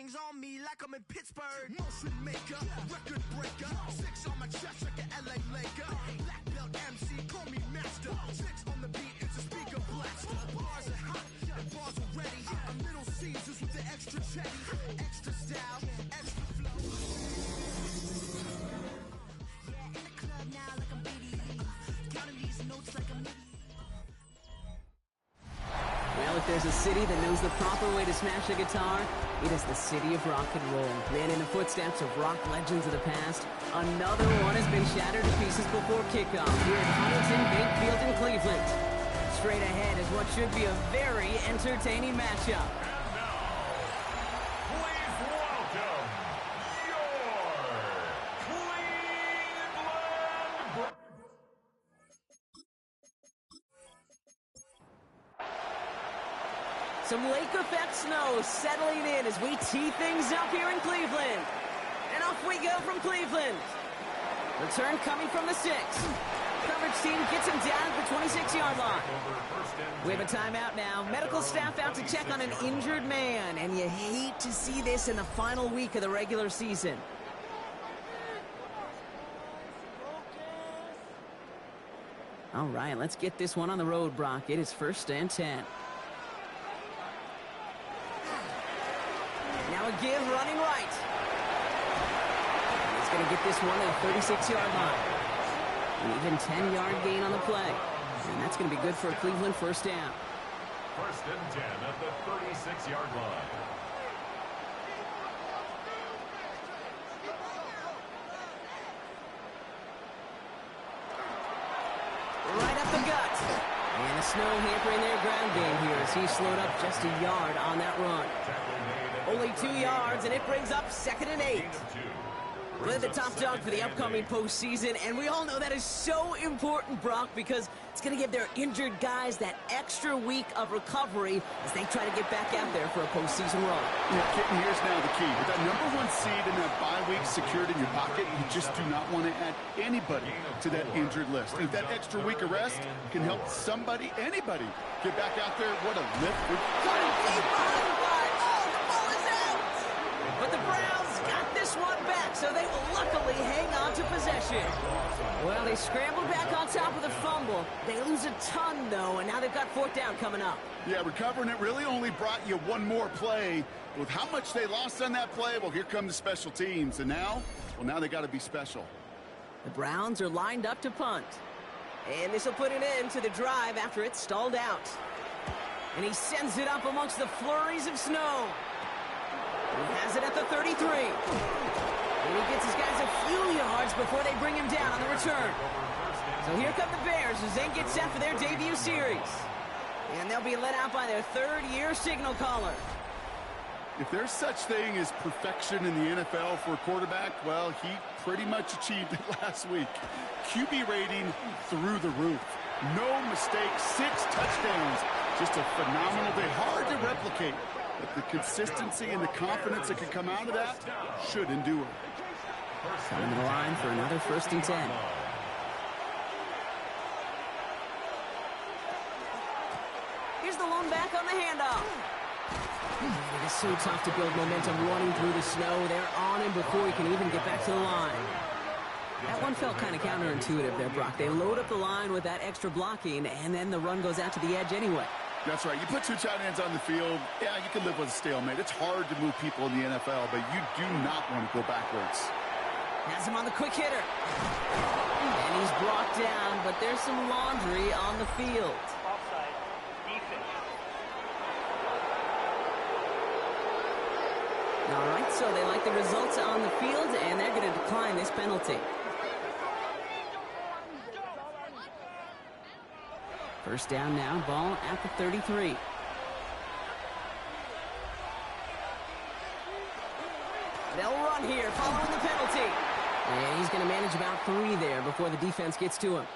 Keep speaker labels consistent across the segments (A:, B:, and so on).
A: rings on me like I'm in Pittsburgh. Motion maker, record breaker. 6 on my chest like an LA Laker. Black belt MC, call me master. 6 on the beat, it's a speaker blaster. Bars are hot, and bars are ready. I'm Little Caesars with the extra chetty. Extra style, extra flow. Yeah, in the club now like I'm BDE. Counting these notes like I'm
B: Well, if there's a city that knows the proper way to smash a guitar, it is the city of rock and roll. And in the footsteps of rock legends of the past, another one has been shattered to pieces before kickoff here at Huntington Bank Field in Cleveland. Straight ahead is what should be a very entertaining matchup. Some lake effect snow settling in as we tee things up here in Cleveland. And off we go from Cleveland. Return coming from the 6. Coverage team gets him down at the 26-yard line. We have a timeout now. Medical staff out to check on an injured man. And you hate to see this in the final week of the regular season. All right, let's get this one on the road, Brock. It is 1st and 10. Now a give running right. He's going to get this one at the 36-yard line. An even 10-yard gain on the play. And that's going to be good for a Cleveland 1st down.
C: 1st and 10 at the 36-yard line.
B: Right up the gut. And the snow hampering their ground game here as he slowed up just a yard on that run. Only 2 yards, and it brings up 2nd and 8. They're the top dog for the upcoming postseason, and we all know that is so important, Brock, because it's going to give their injured guys that extra week of recovery as they try to get back out there for a postseason run.
D: Yeah, Kitten, here's now the key. With that #1 seed and that bye week secured in your pocket, you just do not want to add anybody to that injured list. If that extra week of rest can help somebody, anybody, get back out there, what a lift.
B: But the Browns got this one back, so they will luckily hang on to possession. Well, they scrambled back on top of the fumble. They lose a ton, though, and now they've got 4th down coming up.
D: Yeah, recovering it really only brought you one more play. With how much they lost on that play, well, here come the special teams. And now, well, now they got to be special.
B: The Browns are lined up to punt. And this will put an end to the drive after it's stalled out. And he sends it up amongst the flurries of snow. He has it at the 33. And he gets his guys a few yards before they bring him down on the return. So here come the Bears as they get set for their debut series. And they'll be led out by their 3rd-year signal caller.
D: If there's such thing as perfection in the NFL for a quarterback, well, he pretty much achieved it last week. QB rating through the roof. No mistakes, 6 touchdowns. Just a phenomenal day. Hard to replicate. But the consistency and the confidence that can come out of that should endure.
B: Coming to the line for another 1st and 10. Here's the lone back on the handoff. It is so tough to build momentum running through the snow. They're on him before he can even get back to the line. That one felt kind of counterintuitive there, Brock. They load up the line with that extra blocking, and then the run goes out to the edge anyway.
D: That's right. You put 2 tight ends on the field, yeah, you can live with a stalemate. It's hard to move people in the NFL, but you do not want to go backwards.
B: Has him on the quick hitter. And he's brought down, but there's some laundry on the field.
E: Offside. Defense.
B: All right, so they like the results on the field, and they're going to decline this penalty. 1st down now, ball at the 33. They'll run here, following the penalty. And he's going to manage about 3 there before the defense gets to him.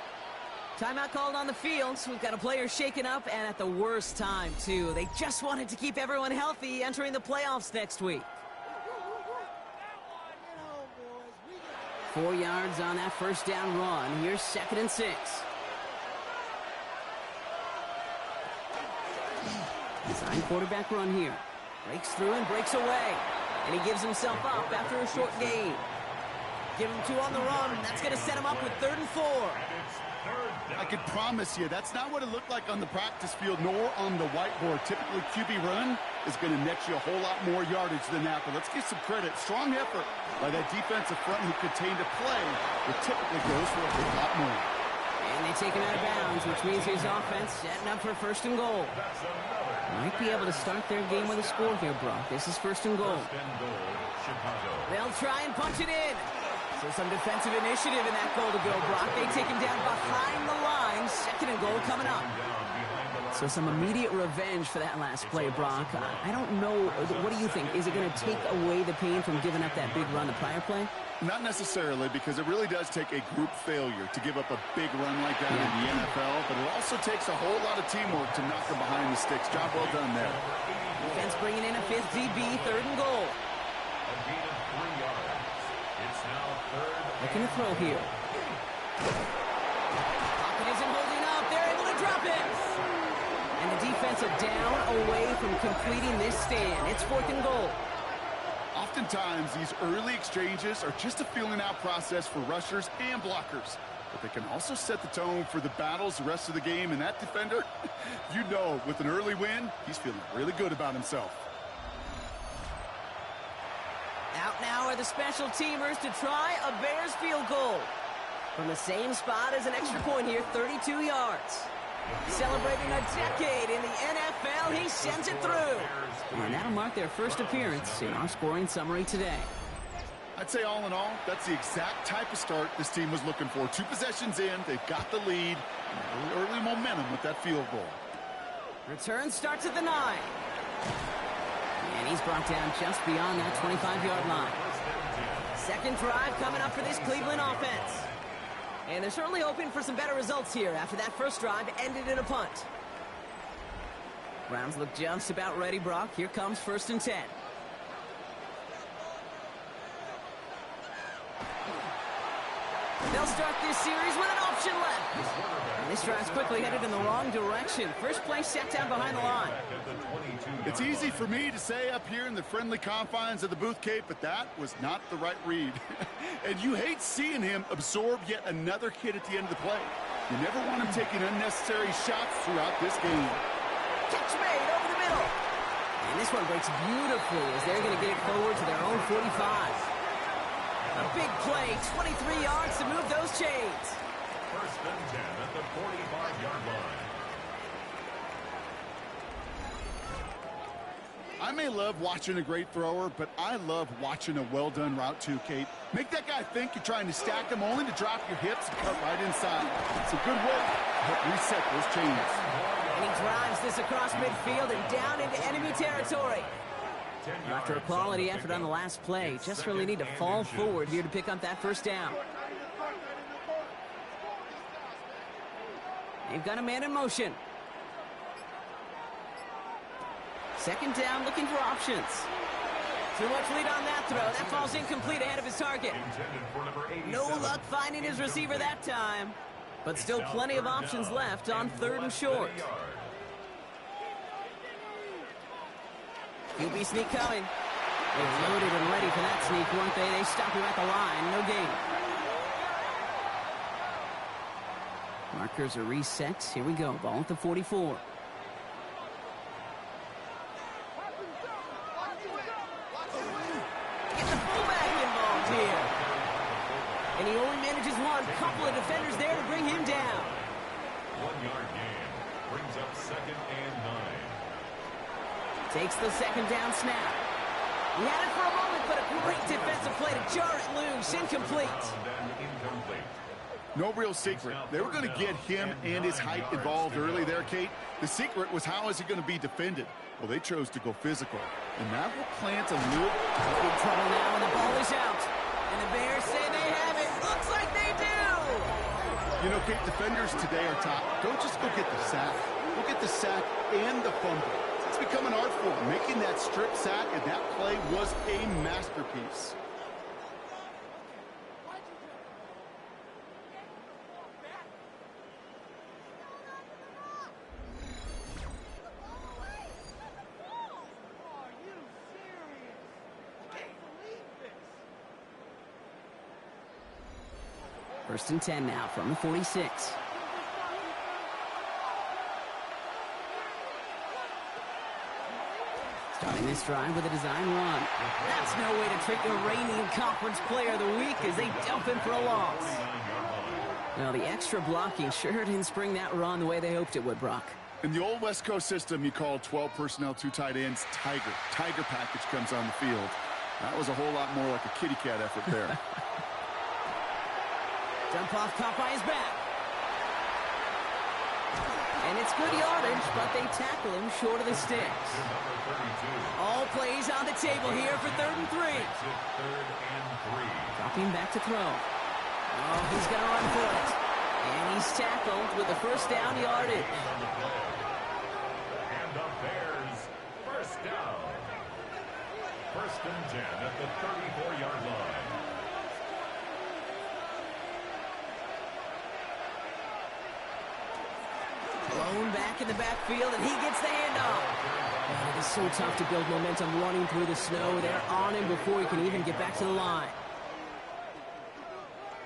B: Timeout called on the field. So we've got a player shaken up, and at the worst time, too. They just wanted to keep everyone healthy entering the playoffs next week. 4 yards on that 1st down run. Here's 2nd and 6. Design quarterback run here. Breaks through and breaks away. And he gives himself up after a short gain. Give him 2 on the run. That's going to set him up with 3rd and 4.
D: I can promise you, that's not what it looked like on the practice field, nor on the whiteboard. Typically, QB run is going to net you a whole lot more yardage than that. But let's give some credit. Strong effort by that defensive front who contained a play that typically goes for a whole lot more.
B: And they take him out of bounds, which means his offense setting up for 1st and goal. Might be able to start their game with a score here, Brock. This is 1st and goal. They'll try and punch it in. So some defensive initiative in that goal to go, Brock. They take him down behind the line. 2nd and goal coming up. So some immediate revenge for that last play, Brock. I don't know. What do you think? Is it going to take away the pain from giving up that big run the prior play?
D: Not necessarily, because it really does take a group failure to give up a big run like that in the NFL, but it also takes a whole lot of teamwork to knock them behind the sticks. Job well done there.
B: Defense bringing in a 5th DB, 3rd and goal. Looking to throw here. Pocket isn't holding up. They're able to drop it. And the defense are down away from completing this stand. It's 4th and goal.
D: Oftentimes, these early exchanges are just a feeling out process for rushers and blockers. But they can also set the tone for the battles the rest of the game. And that defender, you know, with an early win, he's feeling really good about himself.
B: Out now are the special teamers to try a Bears field goal. From the same spot as an extra point here, 32 yards. Celebrating a decade in the NFL, he sends it through. And that'll mark their first appearance in our scoring summary today.
D: I'd say all in all, that's the exact type of start this team was looking for. 2 possessions in, they've got the lead, and early momentum with that field goal.
B: Return starts at the 9. And he's brought down just beyond that 25-yard line. 2nd drive coming up for this Cleveland offense. And they're certainly hoping for some better results here after that first drive ended in a punt. Browns look just about ready, Brock. Here comes 1st and 10. They'll start this series with an option left. And this drive's quickly headed in the wrong direction. First play set down behind the line.
D: It's easy for me to say up here in the friendly confines of the booth, Kate, but that was not the right read. And you hate seeing him absorb yet another hit at the end of the play. You never want him taking unnecessary shots throughout this game.
B: Catch made over the middle. And this one breaks beautifully as they're going to get it forward to their own 45. A big play, 23 yards to move those chains.
C: 1st and 10 at the 45-yard line.
D: I may love watching a great thrower, but I love watching a well-done route too, Kate. Make that guy think you're trying to stack him only to drop your hips and cut right inside. It's a good way to help reset those chains.
B: And he drives this across midfield and down into enemy territory. After a quality effort on the last play, just really need to fall forward here to pick up that 1st down. They've got a man in motion. 2nd down, looking for options. Too much lead on that throw. That falls incomplete ahead of his target. No luck finding his receiver that time. But still plenty of options left on 3rd and short. QB sneak coming. They're loaded and ready for that sneak, weren't they? They stop him at the line. No gain. Markers are reset. Here we go. Ball at the 44. Get the fullback involved here. And he only manages one. Couple of defenders there to bring him down.
C: 1-yard gain. Brings up 2nd and 9.
B: Takes the 2nd down snap. He had it for a moment, but a great defensive play to jar it loose. Incomplete.
D: No real secret. They were going to get him and his height involved early there, Kate. The secret was how is he going to be defended? Well, they chose to go physical. And that will plant a little...
B: In trouble now, and the ball is out. And the Bears say they have it. Looks like they do.
D: You know, Kate, defenders today are taught, don't just go get the sack. Go get the sack and the fumble. It's become an art form. Making that strip sack and that play was a masterpiece.
B: First and 10 now from the 46. Starting this drive with a design run. That's no way to treat your reigning conference player of the week as they dump him for a loss. Now, the extra blocking sure didn't spring that run the way they hoped it would, Brock.
D: In the old West Coast system, you called 12 personnel, 2 tight ends, Tiger. Tiger package comes on the field. That was a whole lot more like a kitty cat effort there.
B: Dump off caught by his back. And it's good yardage, but they tackle him short of the sticks. All plays on the table here for 3rd and 3. Dropping back to throw. Oh, he's going to run for it. And he's tackled with the first down yardage.
C: And the Bears, first down. First and 10 at the 34-yard line.
B: Blown back in the backfield, and he gets the handoff. Man, it is so tough to build momentum running through the snow. They're on him before he can even get back to the line.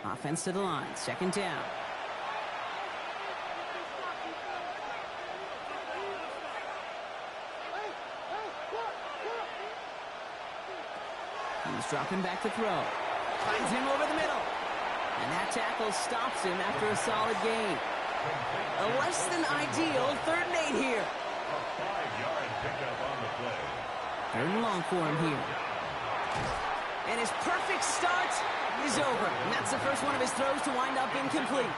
B: Offense to the line, 2nd down. He's dropping back to throw. Finds him over the middle. And that tackle stops him after a solid gain. A less than ideal 3rd and 8 here.
C: A 5-yard pickup on the play.
B: 3rd and long for him here. And his perfect start is over. And that's the first one of his throws to wind up incomplete.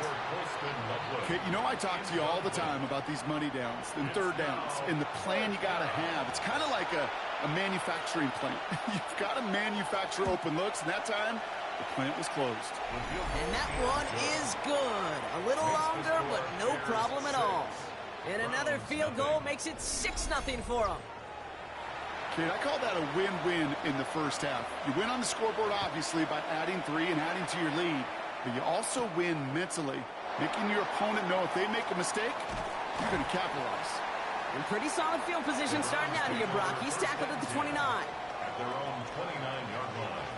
D: Okay, you know I talk to you all the time about these money downs and 3rd downs and the plan you got to have. It's kind of like a manufacturing plant. You've got to manufacture open looks, and that time the plant was closed.
B: And that one is good. A little longer, but no problem at all. And another field goal makes it 6-0 for them.
D: Kid, I call that a win-win in the first half. You win on the scoreboard, obviously, by adding 3 and adding to your lead. But you also win mentally, making your opponent know if they make a mistake, you're going to capitalize.
B: And pretty solid field position starting out here, Brock. He's tackled at the 29.
C: At their own 29-yard line.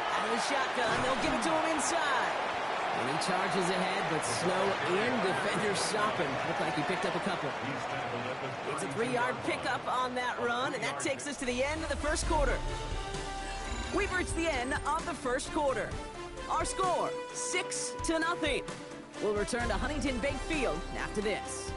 B: Out of the shotgun, they'll give it to him inside. And he charges ahead, but Snow and defenders stop him. Looked like he picked up a couple. It's a 3-yard pickup on that run, and that takes us to the end of the first quarter. We've reached the end of the first quarter. Our score, 6-0. We'll return to Huntington Bank Field after this.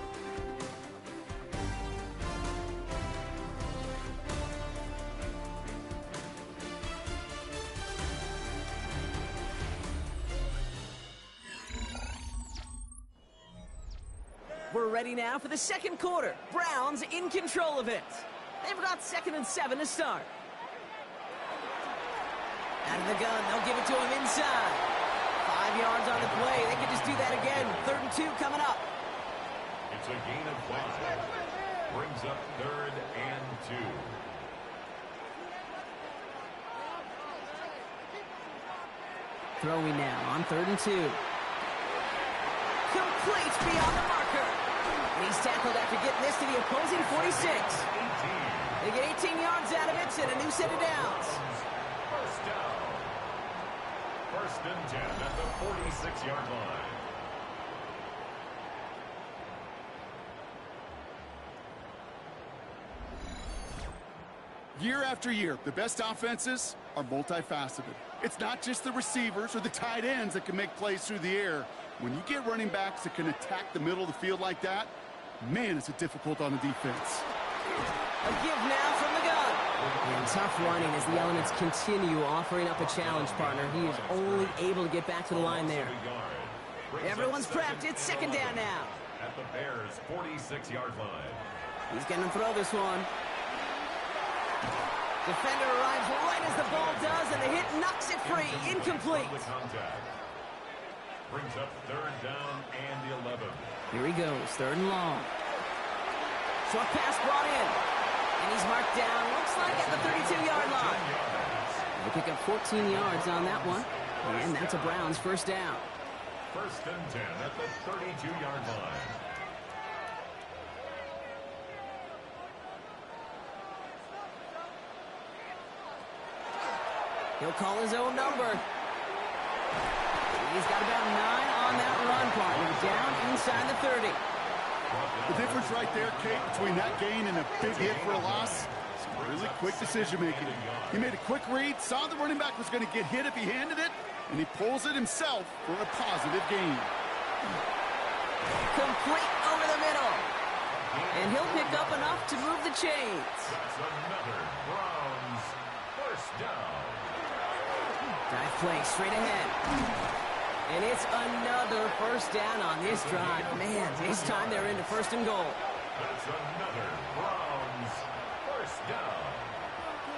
B: We're ready now for the second quarter. Browns in control of it. They've got 2nd and 7 to start. Out of the gun, they'll give it to him inside. 5 yards on the play. They could just do that again. 3rd and 2 coming up.
C: It's a gain of 5. Brings up 3rd and 2.
B: Throwing now on 3rd and 2. Complete beyond the marker. And he's tackled after getting this to the opposing 46. They get 18 yards out of it and a new set of downs.
C: First down. 1st and 10 at the 46-yard line.
D: Year after year, the best offenses are multifaceted. It's not just the receivers or the tight ends that can make plays through the air. When you get running backs that can attack the middle of the field like that, man, is it difficult on the defense.
B: A give now from the gun. And tough running as the elements continue offering up a challenge, partner. He is only able to get back to the line there. Everyone's prepped. It's 2nd down now.
C: At the Bears' 46-yard line.
B: He's going to throw this one. Defender arrives right as the ball does, and the hit knocks it free. Incomplete.
C: Brings up 3rd down and 11.
B: Here he goes, 3rd and long. Short pass brought in. And he's marked down, looks like at the 32-yard line. They pick up 14 yards on that one. And that's a Browns first down.
C: 1st and 10 at the 32-yard line.
B: He'll call his own number. He's got about 9 on that run, partner. Down inside the 30.
D: The difference right there, Kate, between that gain and a big hit for a loss, is really quick decision-making. He made a quick read, saw the running back was going to get hit if he handed it, and he pulls it himself for a positive gain.
B: Complete over the middle. And he'll pick up enough to move the chains.
C: That's another Browns first down.
B: Dive play straight ahead. And it's another first down on this drive. Man, this time they're into first and goal.
C: That's another Browns first down.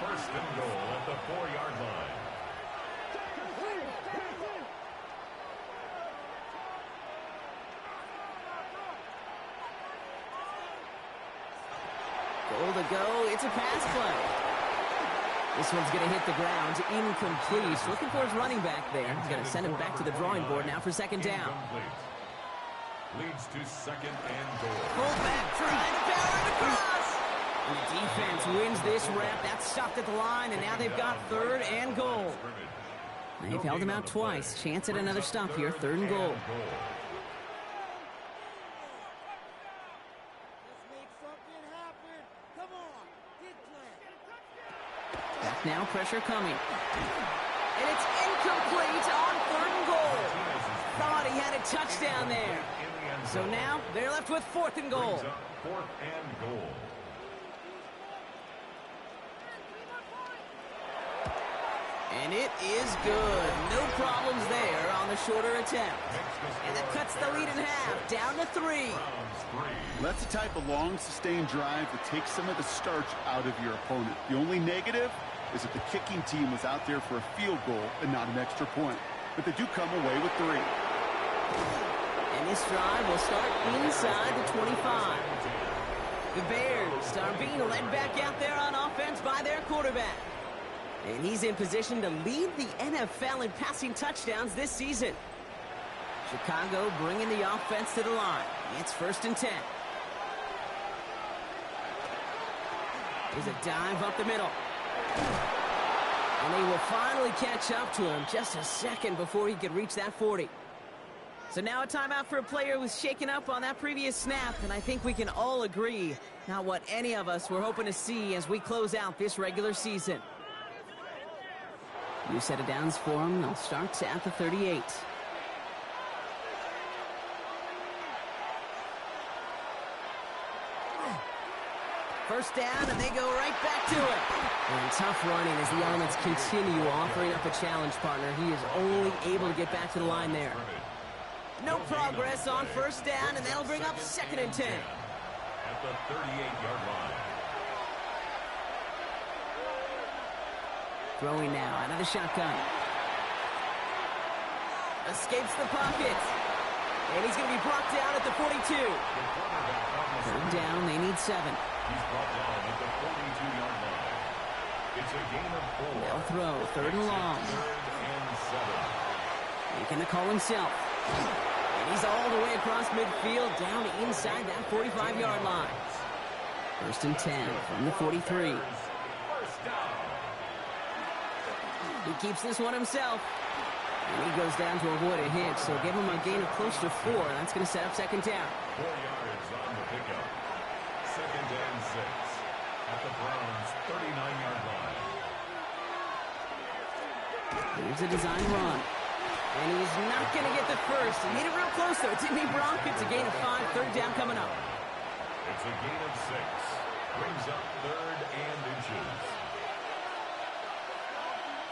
C: First and goal at the 4-yard line.
B: Goal to go. It's a pass play. This one's going to hit the ground. Incomplete. Looking for his running back there. He's going to send him back to the drawing board now for second down.
C: Incomplete. Leads to second and goal.
B: Fullback trying to power it across. And the defense wins this rep. That's stopped at the line, and now they've got third and goal. They've held him out twice. Chance at another stop here. Third and goal. Back now, pressure coming. And it's incomplete on third and goal. Thought he had a touchdown there. So now they're left with fourth and goal.
C: Fourth and goal.
B: And it is good. No problems there on the shorter attempt. And that cuts the lead in half, down to 3.
D: That's the type of long, sustained drive that takes some of the starch out of your opponent. The only negative is that the kicking team was out there for a field goal and not an extra point. But they do come away with 3.
B: And this drive will start inside the 25. The Bears are being led back out there on offense by their quarterback. And he's in position to lead the NFL in passing touchdowns this season. Chicago bringing the offense to the line. It's first and 10. There's a dive up the middle. And they will finally catch up to him just a second before he could reach that 40. So now a timeout for a player who was shaken up on that previous snap, and I think we can all agree, not what any of us were hoping to see as we close out this regular season. New set of downs for him. They'll start at the 38. First down, and they go right back to it. And tough running as the elements continue offering up a challenge partner. He is only able to get back to the line there. No progress on first down, and that'll bring up second and 10.
C: At the 38-yard line.
B: Throwing now out of the shotgun. Escapes the pocket. And he's going to be brought down at the 42. Third down, they need 7.
C: He's brought down at the 42-yard line. It's a gain of 4.
B: They'll throw, third and long.
C: Third and 7.
B: Making the call himself. And he's all the way across midfield, down inside that 45-yard line. First and 10 from the 43.
C: First down.
B: He keeps this one himself. And he goes down to avoid a hit, so give him a gain of close to 4. That's going to set up second down.
C: 4 yards on the pickup. Second and 6 at the Browns' 39-yard line.
B: Here's a design run. And he's not going to get the first. He made it real close, though. Didn't he, Brock? It's a gain of 5. Third down coming up.
C: It's a gain of 6. Brings up third and inches.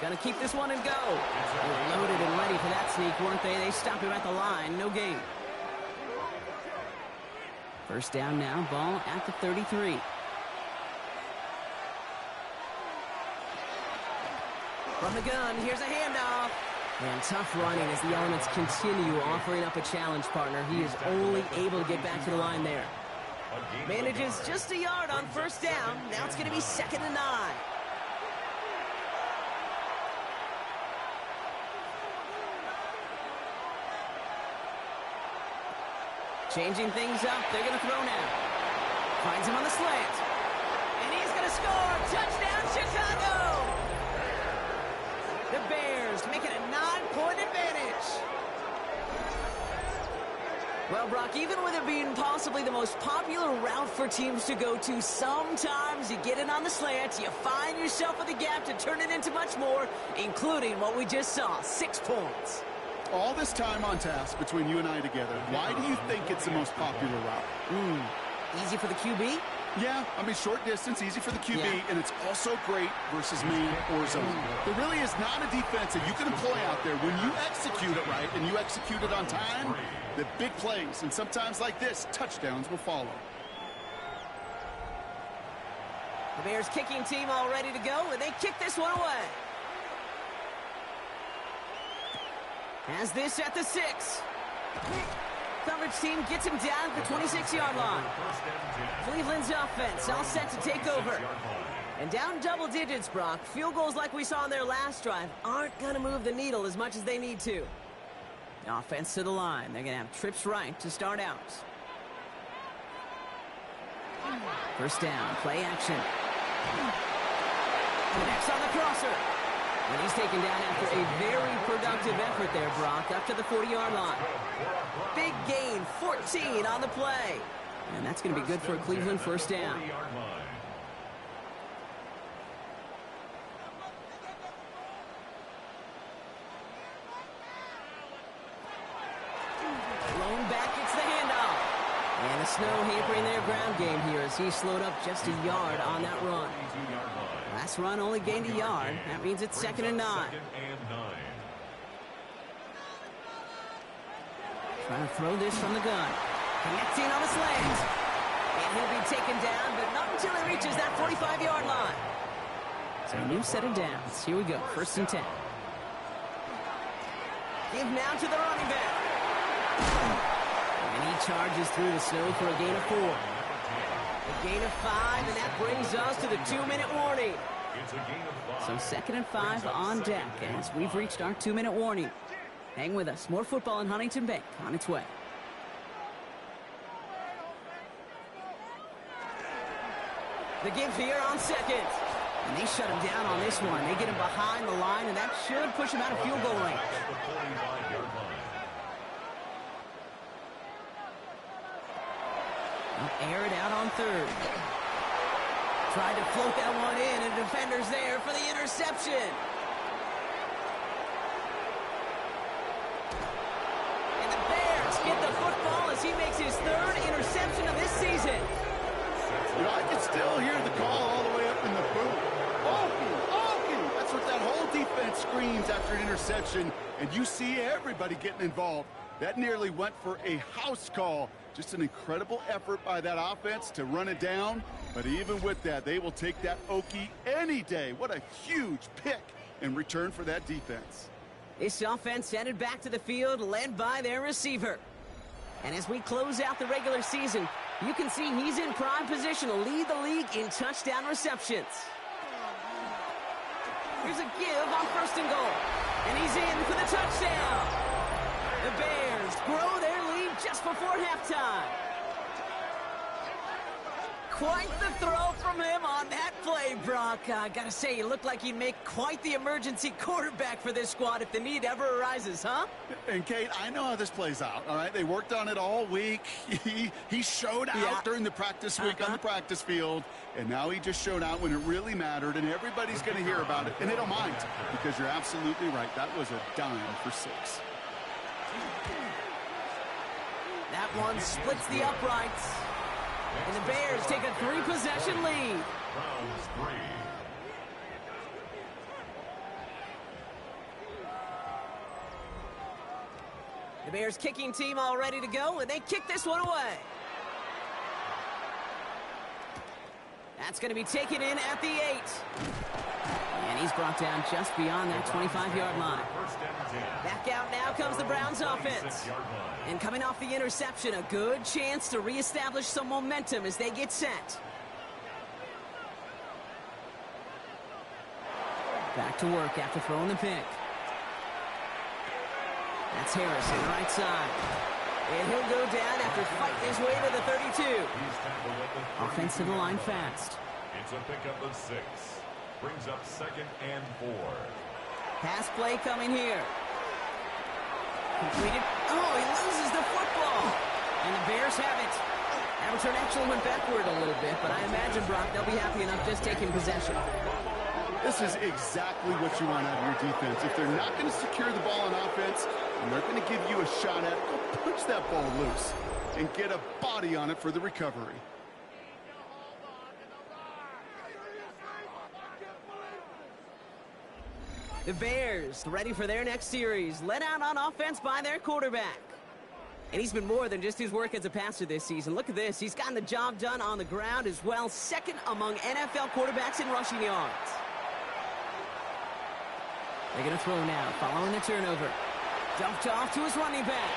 B: Gonna keep this one and go. They were loaded and ready for that sneak, weren't they? They stop him at the line. No gain. First down now. Ball at the 33. From the gun, here's a handoff. And tough running as the elements continue offering up a challenge partner. He is only able to get back to the line there. Manages just a yard on first down. Now it's going to be second and 9. Changing things up. They're going to throw now. Finds him on the slant. And he's going to score. Touchdown, Chicago! The Bears make it a 9-point advantage. Well, Brock, even with it being possibly the most popular route for teams to go to, sometimes you get it on the slant, you find yourself with a gap to turn it into much more, including what we just saw, 6 points.
D: All this time on task between you and I together, why do you think it's the most popular route?
B: Easy for the QB?
D: Yeah, I mean, short distance, easy for the QB,
B: Yeah.
D: and it's also great versus man or zone. There really is not a defense that you can employ out there. When you execute it right and you execute it on time, the big plays, and sometimes like this, touchdowns will follow.
B: The Bears kicking team all ready to go, and they kick this one away. Has this at the 6. Coverage team gets him down at the 26-yard line. Cleveland's offense all set to take over. And down double digits, Brock. Field goals like we saw in their last drive aren't going to move the needle as much as they need to. The offense to the line. They're going to have trips right to start out. First down, play action. Connects on the crosser. And he's taken down after a very productive effort there, Brock, up to the 40-yard line. Big gain, 14 on the play. And that's going to be good for a Cleveland first down. Blown back, it's the handoff. And the snow hampering their ground game here as he slowed up just a yard on that run. Last run only gained a yard. That means it's 2nd and 9. Trying to throw this from the gun. Connecting on the slant. And he'll be taken down, but not until he reaches that 45-yard line. So a new set of downs. Here we go, 1st and 10. Give now to the running back. And he charges through the snow for a gain of 4. A gain of 5, and that brings us to the 2-minute warning. So 2nd and 5 on deck as we've reached our 2-minute warning. Hang with us. More football in Huntington Bank on its way. The give here on 2nd. And they shut him down on this one. They get him behind the line, and that should push him out of field goal range. Air it out on 3rd. Tried to float that one in, and defender's there for the interception. And the Bears get the football as he makes his 3rd interception of this season.
D: You know, I can still hear the call all the way up in the booth. Okie! That's what that whole defense screams after an interception, and you see everybody getting involved. That nearly went for a house call. Just an incredible effort by that offense to run it down. But even with that, they will take that Okie any day. What a huge pick in return for that defense.
B: This offense headed back to the field, led by their receiver. And as we close out the regular season, you can see he's in prime position to lead the league in touchdown receptions. Here's a give on 1st and goal. And he's in for the touchdown. The Bears grow their lead just before halftime. Quite the throw from him on that play, Brock. I gotta say, he looked like he'd make quite the emergency quarterback for this squad if the need ever arises, huh?
D: And, Kate, I know how this plays out, all right? They worked on it all week. He showed out during the practice week on the practice field, and now he just showed out when it really mattered, and everybody's going to hear about it, and they don't mind, because you're absolutely right. That was a dime for 6.
B: That one splits the uprights. And the Bears take a 3-possession lead. The Bears kicking team all ready to go, and they kick this one away. That's going to be taken in at the 8. And he's brought down just beyond that 25-yard line. Back out now comes the Browns offense. And coming off the interception, a good chance to reestablish some momentum as they get set. Back to work after throwing the pick. That's Harris on the right side. And he'll go down after fighting his way to the 32. Offense to the line fast.
C: It's a pickup of 6. Brings up 2nd and 4.
B: Pass play coming here. Completed. Oh, he loses the football. And the Bears have it. That return actually went backward a little bit, but I imagine, Brock, they'll be happy enough just taking possession.
D: This is exactly what you want out of your defense. If they're not going to secure the ball on offense, and they're going to give you a shot at it, go punch that ball loose and get a body on it for the recovery.
B: The Bears ready for their next series, led out on offense by their quarterback. And he's been more than just his work as a passer this season. Look at this. He's gotten the job done on the ground as well. Second among NFL quarterbacks in rushing yards. They're going to throw now, following the turnover. Dumped off to his running back.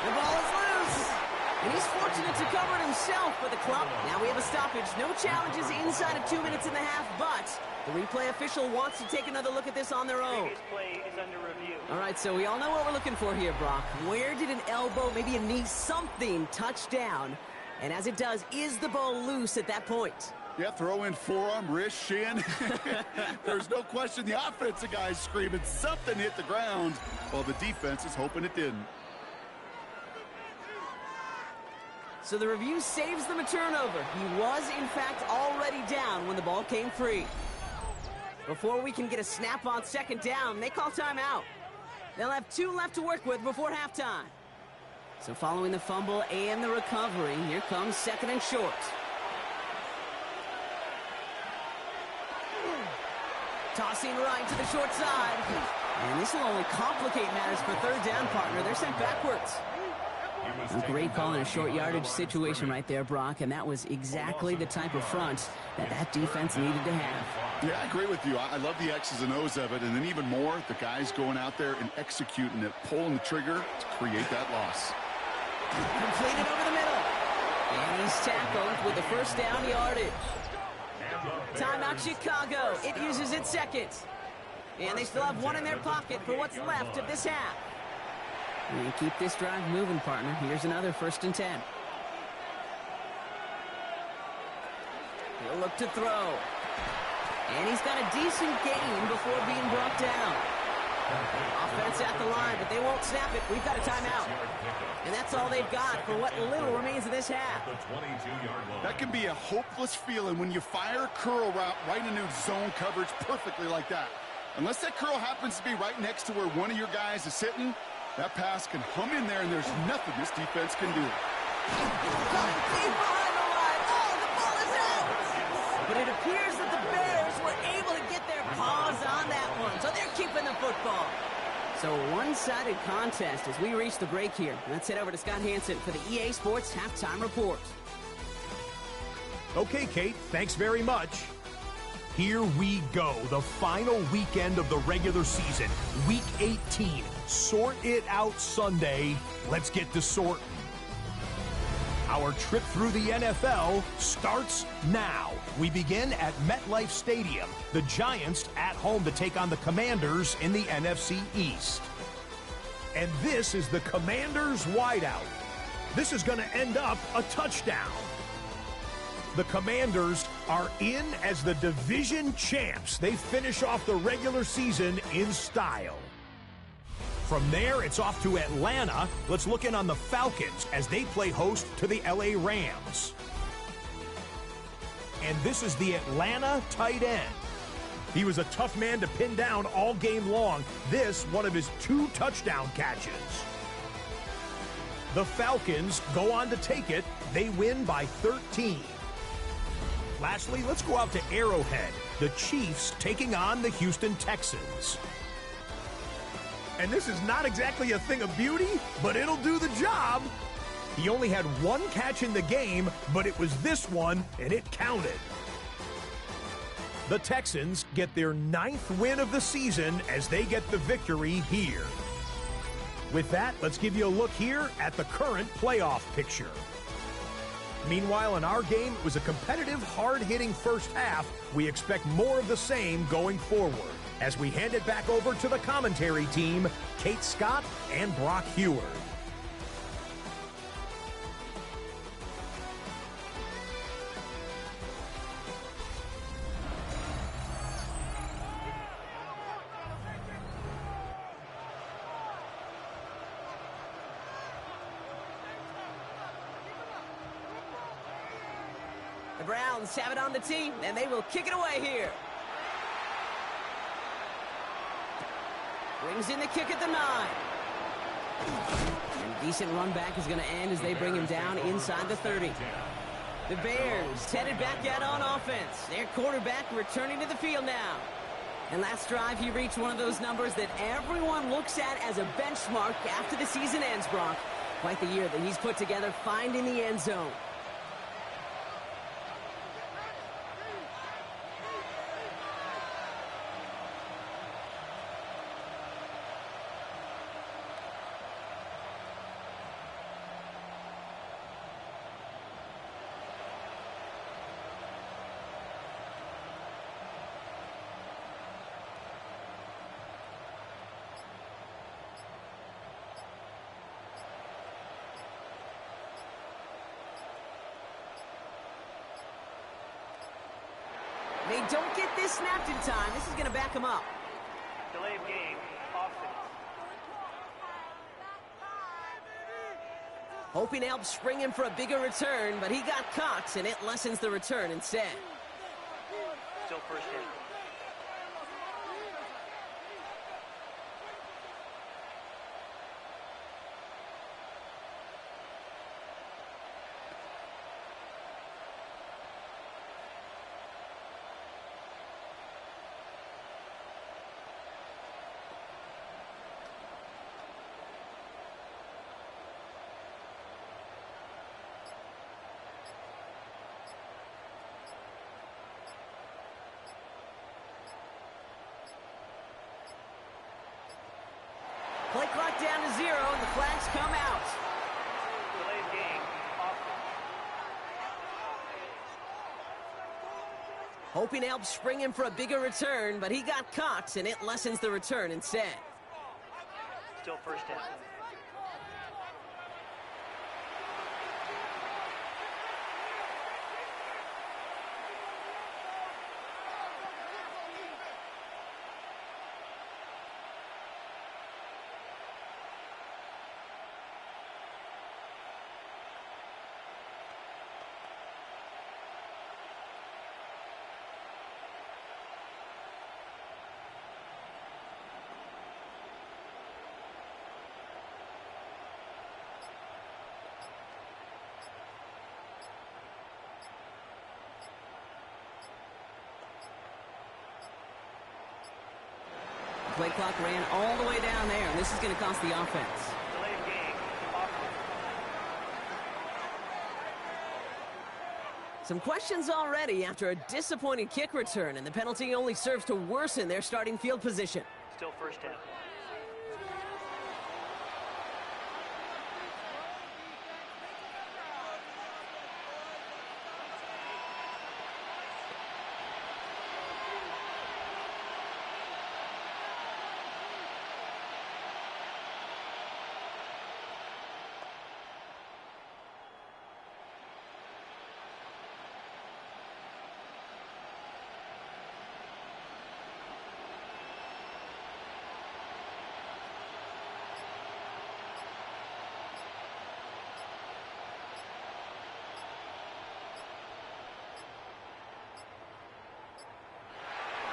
B: The ball is loose. And he's fortunate to cover it himself for the club. Now we have a stoppage. No challenges inside of 2 minutes and a half, but the replay official wants to take another look at this on their own.
E: Previous play is under review.
B: All right, so we all know what we're looking for here, Brock. Where did an elbow, maybe a knee, something touch down? And as it does, is the ball loose at that point?
D: Yeah, throw in forearm, wrist, shin. There's no question the offensive guy's screaming something hit the ground while the defense is hoping it didn't.
B: So the review saves them a turnover. He was, in fact, already down when the ball came free. Before we can get a snap on second down, they call timeout. They'll have 2 left to work with before halftime. So following the fumble and the recovery, here comes second and short. Tossing right to the short side. And this will only complicate matters for third down, partner. They're sent backwards. A great call in a short yardage situation right there, Brock, and that was exactly the type of front that defense needed to have.
D: Yeah, I agree with you. I love the X's and O's of it, and then even more, the guys going out there and executing it, pulling the trigger to create that loss.
B: Completed over the middle. And he's tackled with the first down yardage. Timeout Chicago. It uses its second. And they still have 1 in their pocket for what's left of this half. And keep this drive moving, partner. Here's another 1st and 10. He'll look to throw. And he's got a decent gain before being brought down. Offense at the line, but they won't snap it. We've got a timeout. And that's all they've got for what little remains of this half.
D: That can be a hopeless feeling when you fire a curl route right into zone coverage perfectly like that. Unless that curl happens to be right next to where one of your guys is sitting, that pass can hum in there, and there's nothing this defense can do.
B: Coming deep behind the line. Oh, the ball is out! But it appears that the Bears were able to get their paws on that one, so they're keeping the football. So a one-sided contest as we reach the break here. Let's head over to Scott Hansen for the EA Sports Halftime Report.
F: Okay, Kate, thanks very much. Here we go, the final weekend of the regular season, Week 18. Sort it out Sunday. Let's get to sorting. Our trip through the NFL starts now. We begin at MetLife Stadium. The Giants at home to take on the Commanders in the NFC East. And this is the Commanders' wideout. This is going to end up a touchdown. The Commanders are in as the division champs. They finish off the regular season in style. From there, it's off to Atlanta. Let's look in on the Falcons as they play host to the LA Rams. And this is the Atlanta tight end. He was a tough man to pin down all game long. This, one of his 2 touchdown catches. The Falcons go on to take it. They win by 13. Lastly, let's go out to Arrowhead. The Chiefs taking on the Houston Texans. And this is not exactly a thing of beauty, but it'll do the job. He only had 1 catch in the game, but it was this one, and it counted. The Texans get their 9th win of the season as they get the victory here. With that, let's give you a look here at the current playoff picture. Meanwhile, in our game, it was a competitive, hard-hitting first half. We expect more of the same going forward. As we hand it back over to the commentary team, Kate Scott and Brock Heward.
B: The Browns have it on the tee, and they will kick it away here. Brings in the kick at the 9. And decent run back is going to end as they bring him down inside the 30. The Bears headed back out on offense. Their quarterback returning to the field now. And last drive, he reached one of those numbers that everyone looks at as a benchmark after the season ends, Brock. Quite the year that he's put together finding the end zone. They don't get this snapped in time. This is going to back them up.
E: Delay of game, offense.
B: Hoping to help spring him for a bigger return, but he got caught, and it lessens the return instead.
E: Still first down.
B: Play clock down to 0, and the flags come out.
E: Delay of game, offense.
B: Hoping to help spring him for a bigger return, but he got caught, and it lessens the return instead.
E: Still first down.
B: Play clock ran all the way down there, and this is going to cost the offense.
E: Delay of game, offense.
B: Some questions already after a disappointing kick return, and the penalty only serves to worsen their starting field position.
E: Still first down.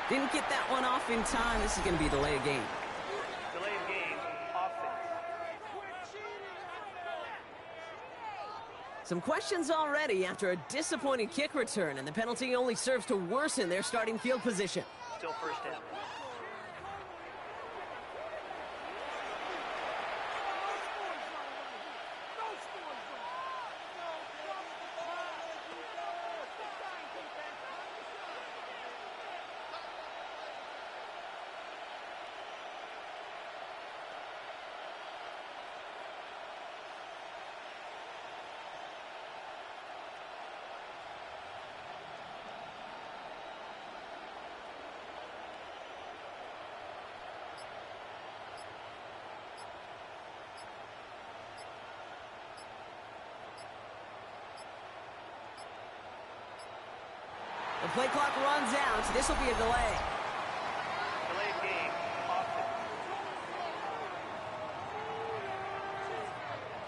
B: Didn't get that one off in time. This is going to be delay of game.
E: Delay of game, offense.
B: Some questions already after a disappointing kick return, and the penalty only serves to worsen their starting field position.
E: Still first down.
B: The play clock runs out. This will be a delay.
E: Delay of game, offense.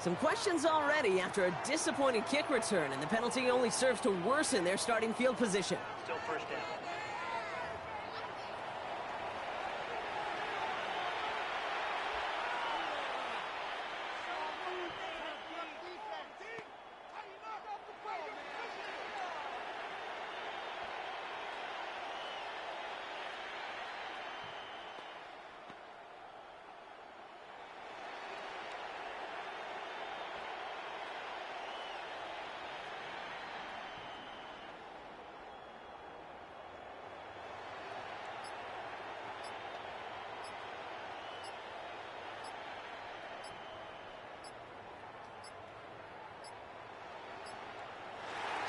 B: Some questions already after a disappointing kick return, and the penalty only serves to worsen their starting field position.
E: Still first down.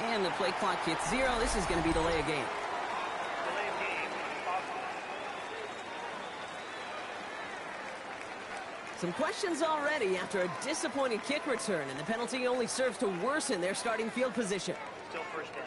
B: And the play clock hits 0. This is going to be delay a game.
E: Delay of game. Offense.
B: Some questions already after a disappointing kick return, and the penalty only serves to worsen their starting field position.
E: Still first down.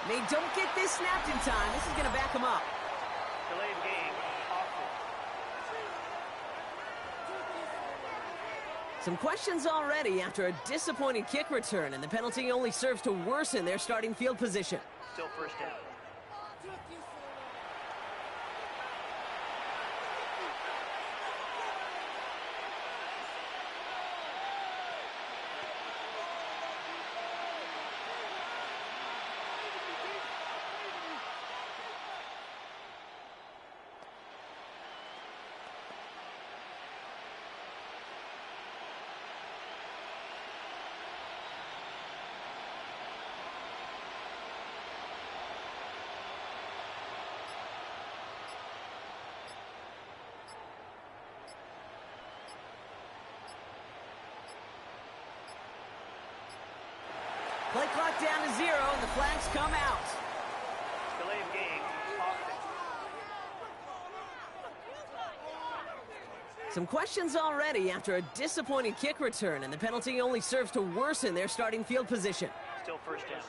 B: They don't get this snapped in time. This is going to back them up.
E: Delay of game. Offense.
B: Some questions already after a disappointing kick return, and the penalty only serves to worsen their starting field position.
E: Still first down.
B: Play clock down to 0, and the flags come out.
E: Delay of game. Offense.
B: Some questions already after a disappointing kick return, and the penalty only serves to worsen their starting field position.
E: Still first down.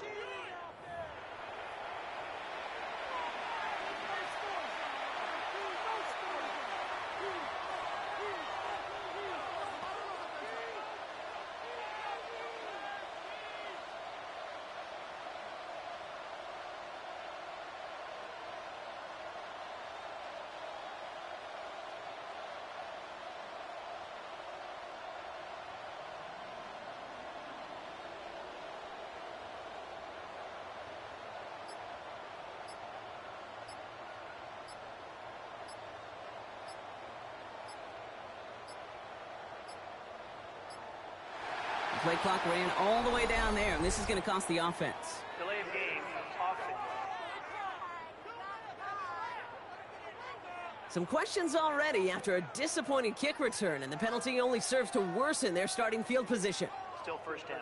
B: The play clock ran all the way down there, and this is going to cost the offense.
E: Delay of game. Offense.
B: Some questions already after a disappointing kick return, and the penalty only serves to worsen their starting field position.
E: Still first down.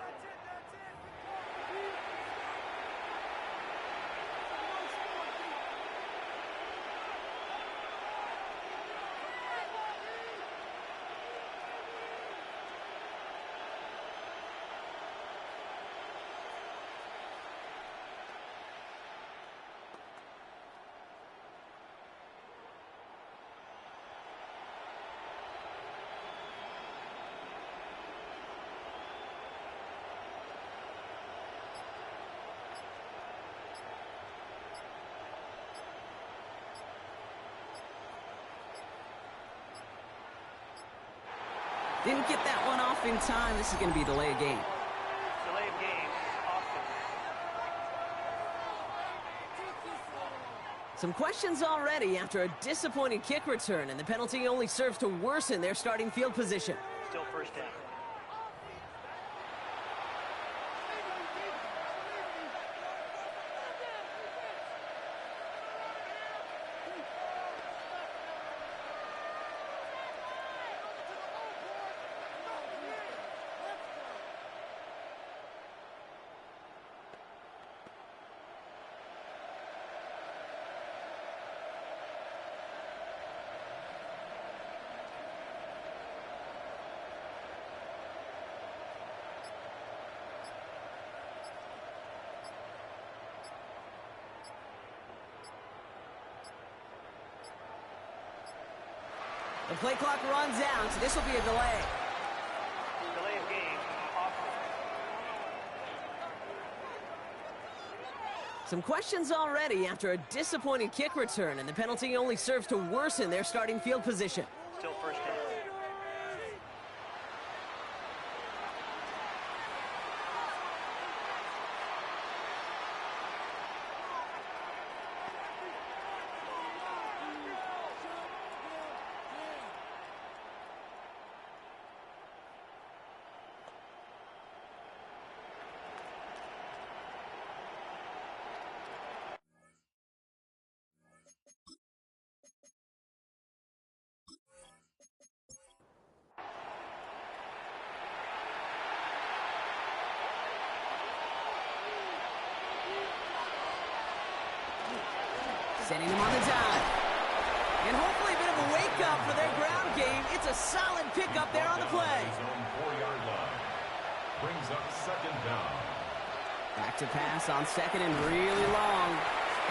B: Didn't get that one off in time. This is going to be delay a game.
E: Delay of game. Offense.
B: Some questions already after a disappointing kick return, and the penalty only serves to worsen their starting field position.
E: Still first down.
B: The play clock runs out, so this will be a delay.
E: Delay of game, offense.
B: Some questions already after a disappointing kick return, and the penalty only serves to worsen their starting field position.
E: Still first down.
B: Sending them on the dive. And hopefully a bit of a wake-up for their ground game. It's a solid pickup there on the play.
C: His own 4-yard line. Brings up second down.
B: Back to pass on second and really long.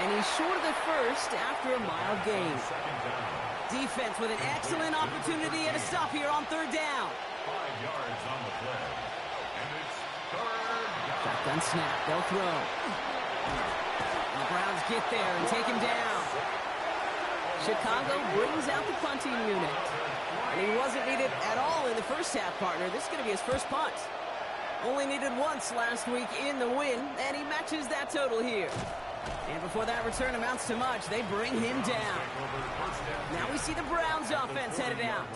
B: And he's short of the first after a mild gain.
C: Second down.
B: Defense with an excellent opportunity and a stop here on third down.
C: 5 yards on the play. And it's third down.
B: Shotgun snap. They'll throw. The Browns get there and take him down. Chicago brings out the punting unit. And he wasn't needed at all in the first half, partner. This is going to be his first punt. Only needed once last week in the win, and he matches that total here. And before that return amounts to much, they bring him down. Now we see the Browns offense headed out.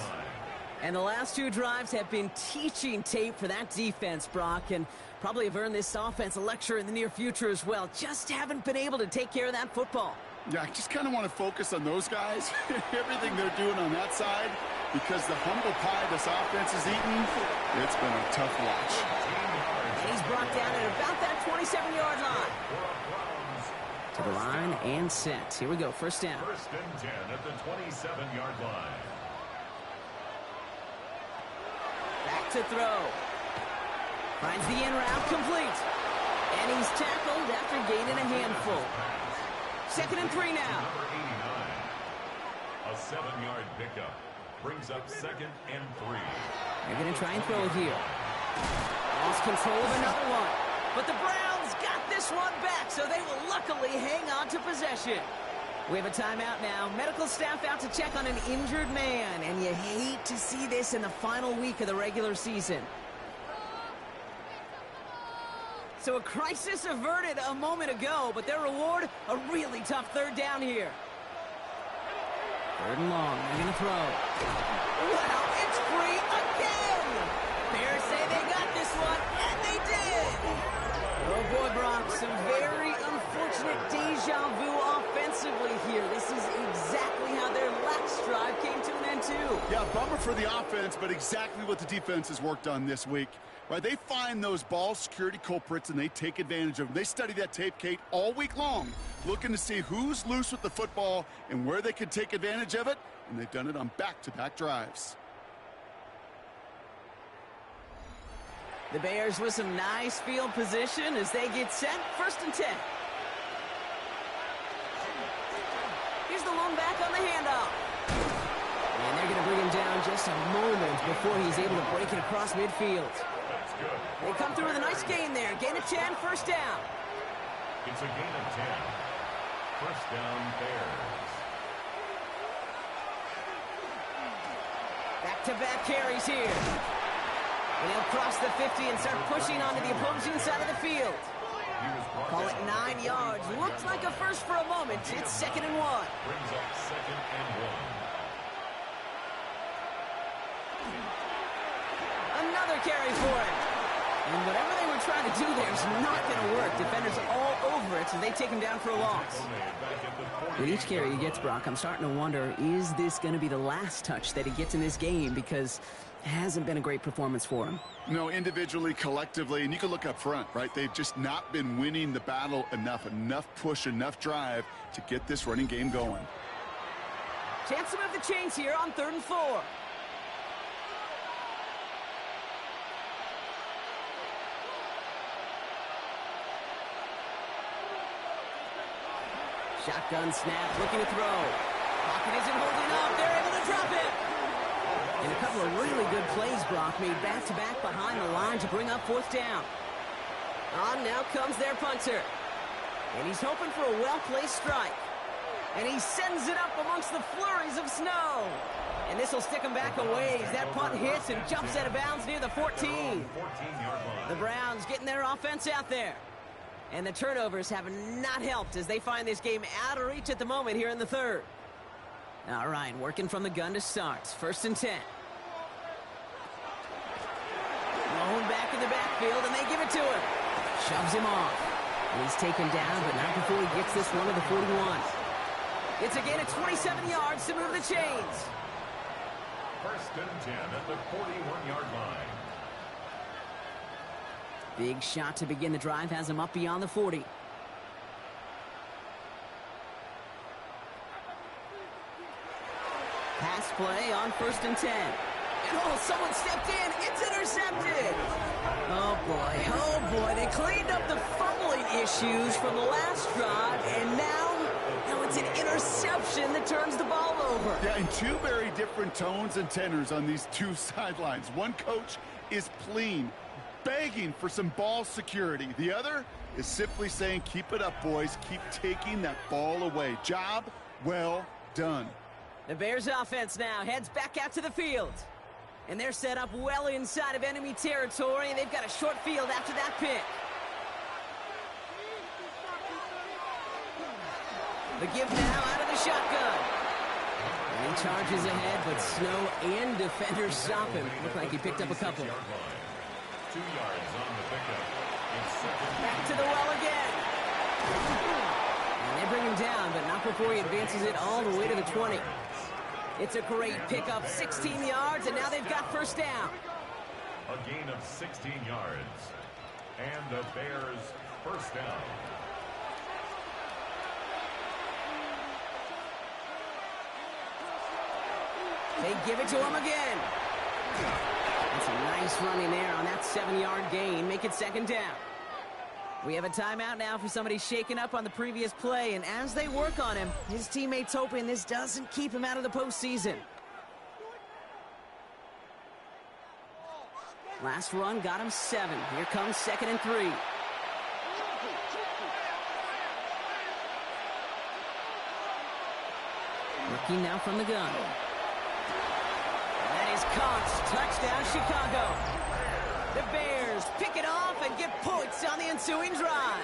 B: And the last two drives have been teaching tape for that defense, Brock, and probably have earned this offense a lecture in the near future as well. Just haven't been able to take care of that football.
D: Yeah, I just kind of want to focus on those guys, everything they're doing on that side, because the humble pie this offense is eating, it's been a tough watch.
B: And he's brought down at about that 27-yard line. To the line and set. Here we go, first down.
C: First and 10 at the 27-yard line.
B: Back to throw. Finds the in route complete. And he's tackled after gaining a handful. Second and 3 now.
C: Number 89. A 7-yard pickup. Brings up second and 3.
B: They're going to try and throw it here. Lost control of another one. But the Browns got this one back, so they will luckily hang on to possession. We have a timeout now. Medical staff out to check on an injured man, and you hate to see this in the final week of the regular season. So a crisis averted a moment ago, but their reward, a really tough third down here. Third and long, they're going to throw. Well, it's free again! Bears say they got this one, and they did! Oh boy, Brock, some very unfortunate deja vu offensively here. This is exactly how their last drive came to an end too.
D: Yeah, bummer for the offense, but exactly what the defense has worked on this week. Right, they find those ball security culprits and they take advantage of them. They study that tape, Kate, all week long, looking to see who's loose with the football and where they can take advantage of it, and they've done it on back-to-back drives.
B: The Bears with some nice field position as they get set. First and 10. Here's the lone back on the handoff. And they're going to bring him down just a moment before he's able to break it across midfield. They come through with a nice gain there. Gain of 10, first down.
C: It's a gain of 10. First down, Bears.
B: Back-to-back carries here. And he'll cross the 50 and start pushing onto the opposing side of the field. Call it 9 yards. Looks like a first for a moment. It's second and 1.
C: Brings up second and 1.
B: Another carry for him. And whatever they were trying to do there is not going to work. Defenders all over it, so they take him down for a loss. With each carry he gets, Brock, I'm starting to wonder, is this going to be the last touch that he gets in this game? Because it hasn't been a great performance for him.
D: No, individually, collectively, and you can look up front, right? They've just not been winning the battle enough push, enough drive to get this running game going.
B: Chance to move the chains here on 3rd and 4. Shotgun snap, looking to throw. Pocket isn't holding up. They're able to drop it. And a couple of really good plays, Brock, made back-to-back behind the line to bring up fourth down. On now comes their punter. And he's hoping for a well-placed strike. And he sends it up amongst the flurries of snow. And this will stick him back a ways. That punt hits and jumps out of bounds near the 14. The Browns getting their offense out there. And the turnovers have not helped as they find this game out of reach at the moment here in the third. All right, working from the gun to start. 1st and 10. Rolling back in the backfield, and they give it to him. Shoves him off. And he's taken down, but not before he gets this one to the 41. It's a gain of 27 yards to move the chains.
C: 1st and 10 at the 41-yard line.
B: Big shot to begin the drive has him up beyond the 40. Pass play on 1st and 10. And oh, someone stepped in. It's intercepted. Oh, boy. They cleaned up the fumbling issues from the last drive, and now it's an interception that turns the ball over.
D: Yeah, and two very different tones and tenors on these two sidelines. One coach is pleading, begging for some ball security. The other is simply saying, keep it up, boys. Keep taking that ball away. Job well done.
B: The Bears offense now heads back out to the field. And they're set up well inside of enemy territory, and they've got a short field after that pick. The give now out of the shotgun. And he charges ahead, but Snow and defenders stop him. Look like he picked up a couple.
C: 2 yards on the pickup.
B: Back to the well again. And they bring him down, but not before he advances it all the way to the 20. It's a great pickup, 16 yards, and now they've got 1st down.
C: A gain of 16 yards. And the Bears 1st down.
B: They give it to him again. That's a nice running there on that 7-yard gain. Make it 2nd down. We have a timeout now for somebody shaken up on the previous play, and as they work on him, his teammates hoping this doesn't keep him out of the postseason. Last run got him 7. Here comes 2nd and 3. Looking now from the gun. That is caught. Touchdown, Chicago. The Bears pick it off and get points on the ensuing drive.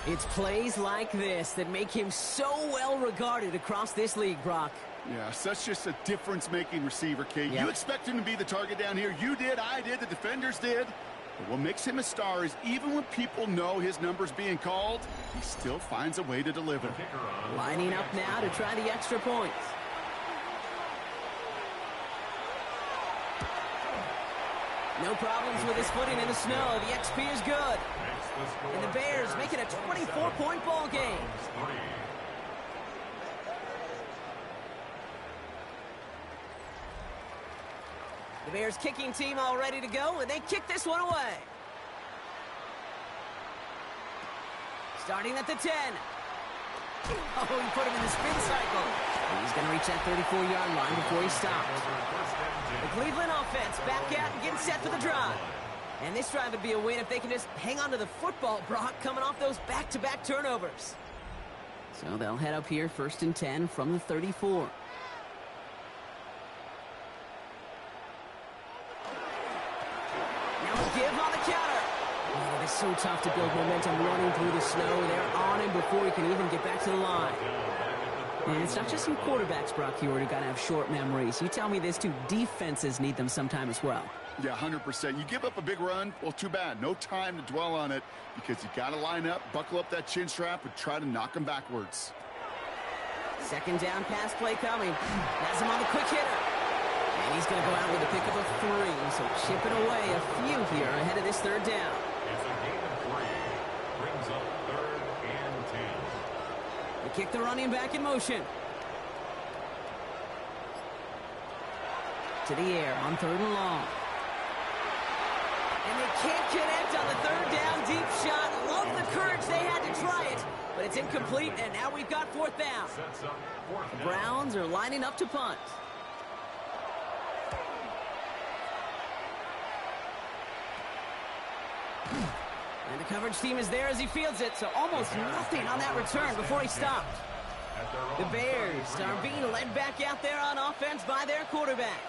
B: It's plays like this that make him so well regarded across this league, Brock.
D: Yeah, such just a difference-making receiver, Kate.
B: Yep.
D: You expect him to be the target down here. You did, I did, the defenders did. But what makes him a star is even when people know his number's being called, he still finds a way to deliver.
B: Lining up now to try the extra points. No problems with his footing in the snow. The XP is good. And the Bears make it a 24-point ball game. The Bears kicking team all ready to go, and they kick this one away. Starting at the 10. Oh, he put him in the spin cycle. And he's going to reach that 34-yard line before he stops. The Cleveland offense back out and getting set for the drive. And this drive would be a win if they can just hang on to the football, Brock, coming off those back-to-back turnovers. So they'll head up here 1st and 10 from the 34. Now a give on the counter. Oh, it's so tough to build momentum running through the snow. They're on him before he can even get back to the line. And it's not just some quarterbacks, Brock Huard, who got to have short memories. You tell me this too, defenses need them sometime as well.
D: Yeah, 100%. You give up a big run, well, too bad. No time to dwell on it because you got to line up, buckle up that chin strap, and try to knock them backwards.
B: 2nd down pass play coming. Has him on the quick hitter. And he's going to go out with a pickup of 3. So chipping away a few here ahead of this 3rd down.
C: It's a gain of 3. Brings up 3rd and 10.
B: They kick the running back in motion. To the air on 3rd and long. And they can't connect on the 3rd down deep shot. Love the courage they had to try it. but it's incomplete, and now we've got fourth down.
C: Sets up fourth
B: The
C: down.
B: Browns are lining up to punt. And the coverage team is there as he fields it, so almost nothing on that return before he stopped.
C: At their
B: The
C: own
B: Bears
C: 33
B: are being led back out there on offense by their quarterback.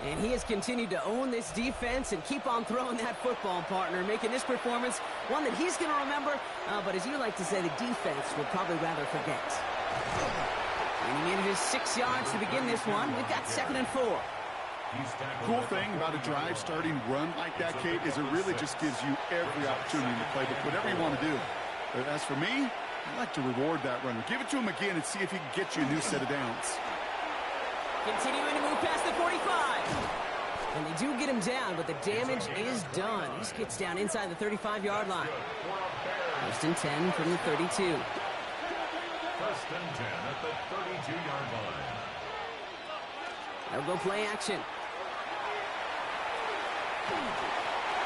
B: And he has continued to own this defense and keep on throwing that football, partner, making this performance one that he's going to remember, but as you like to say, the defense would probably rather forget. And he manages 6 yards to begin this one. We've got 2nd and 4.
C: He's tackled
D: Cool
C: at the
D: thing about a drive starting run like that, Kate, is it really just gives you every opportunity to play whatever you want to do. But as for me, I like to reward that runner. Give it to him again and see if he can get you a new set of downs.
B: Continuing to move past the 45. And they do get him down, but the damage is done. He just gets down inside the 35-yard line.
C: for a Bears.
B: 1st and 10 from the 32.
C: 1st and 10 at the 32-yard line.
B: They'll go play action.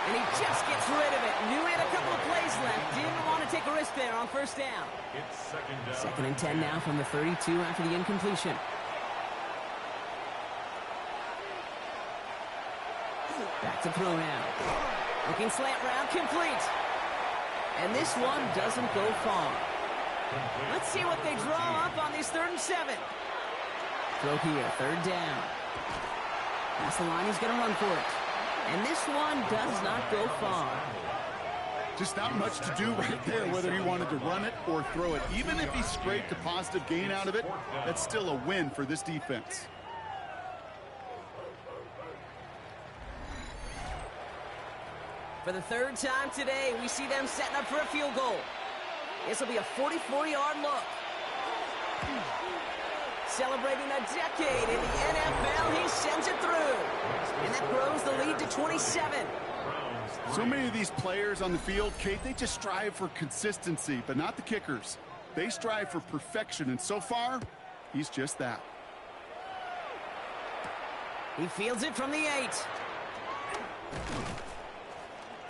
B: And he just gets rid of it. Knew he had a couple of plays left. Didn't want to take a risk there on 1st down.
C: It's 2nd down.
B: 2nd and 10 now from the 32 after the incompletion. Back to throw now. Looking slant route, complete. And this one doesn't go far. Let's see what they draw up on this 3rd and 7. Throw here, 3rd down. Past the line, he's going to run for it. And this one does not go far.
D: Just not much to do right there, whether he wanted to run it or throw it. Even if he scraped a positive gain out of it, that's still a win for this defense.
B: For the 3rd time today, we see them setting up for a field goal. This will be a 44-yard look. Celebrating a decade in the NFL, he sends it through. And that grows the lead to 27.
D: So many of these players on the field, Kate, they just strive for consistency, but not the kickers. They strive for perfection, and so far, he's just that.
B: He fields it from the 8.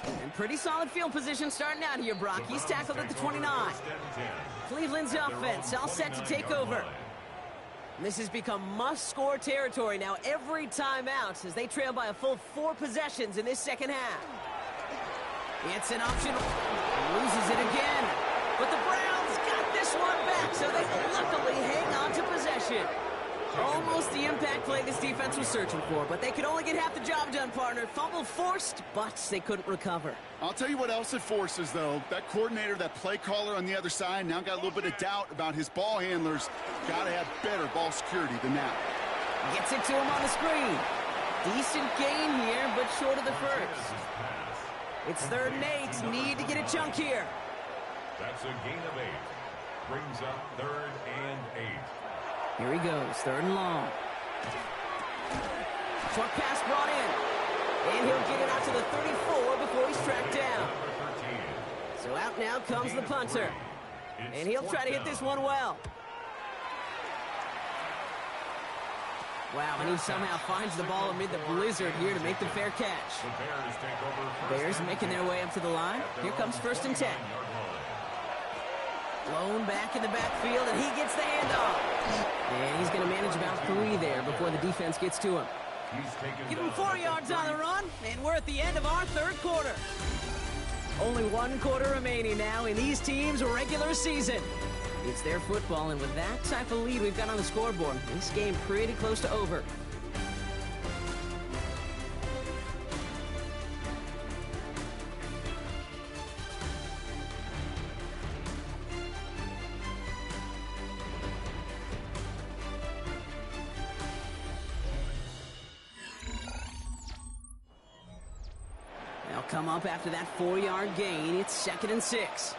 B: And pretty solid field position starting out here, Brock. He's tackled at the 29. Cleveland's offense all set to take over. And this has become must-score territory now every time out as they trail by a full 4 possessions in this 2nd half. It's an option. Loses it again. But the Browns got this one back, so they luckily hang on to possession. Almost the impact play this defense was searching for, but they could only get half the job done, partner. Fumble forced, but they couldn't recover.
D: I'll tell you what else it forces, though. That coordinator, that play caller on the other side, now got a little bit of doubt about his ball handlers. Got to have better ball security than that.
B: Gets it to him on the screen. Decent gain here, but short of the 1st. It's 3rd and 8. Need to get a chunk here.
C: That's a gain of 8. Brings up 3rd and 8.
B: Here he goes, 3rd and long. Short pass brought in. And he'll get it out to the 34 before he's tracked down. So out now comes the punter. And he'll try to hit this one well. Wow, and he somehow finds the ball amid the blizzard here to make the fair catch.
C: The Bears take over.
B: Bears making their way up to the line. Here comes 1st and 10. Blown back in the backfield, and he gets the handoff. And he's going to manage about 3 there before the defense gets to him. Give him 4 yards on the run, and we're at the end of our 3rd quarter. Only 1 quarter remaining now in these teams' regular season. It's their football, and with that type of lead we've got on the scoreboard, this game pretty close to over. They'll come up after that 4-yard gain. It's 2nd and 6.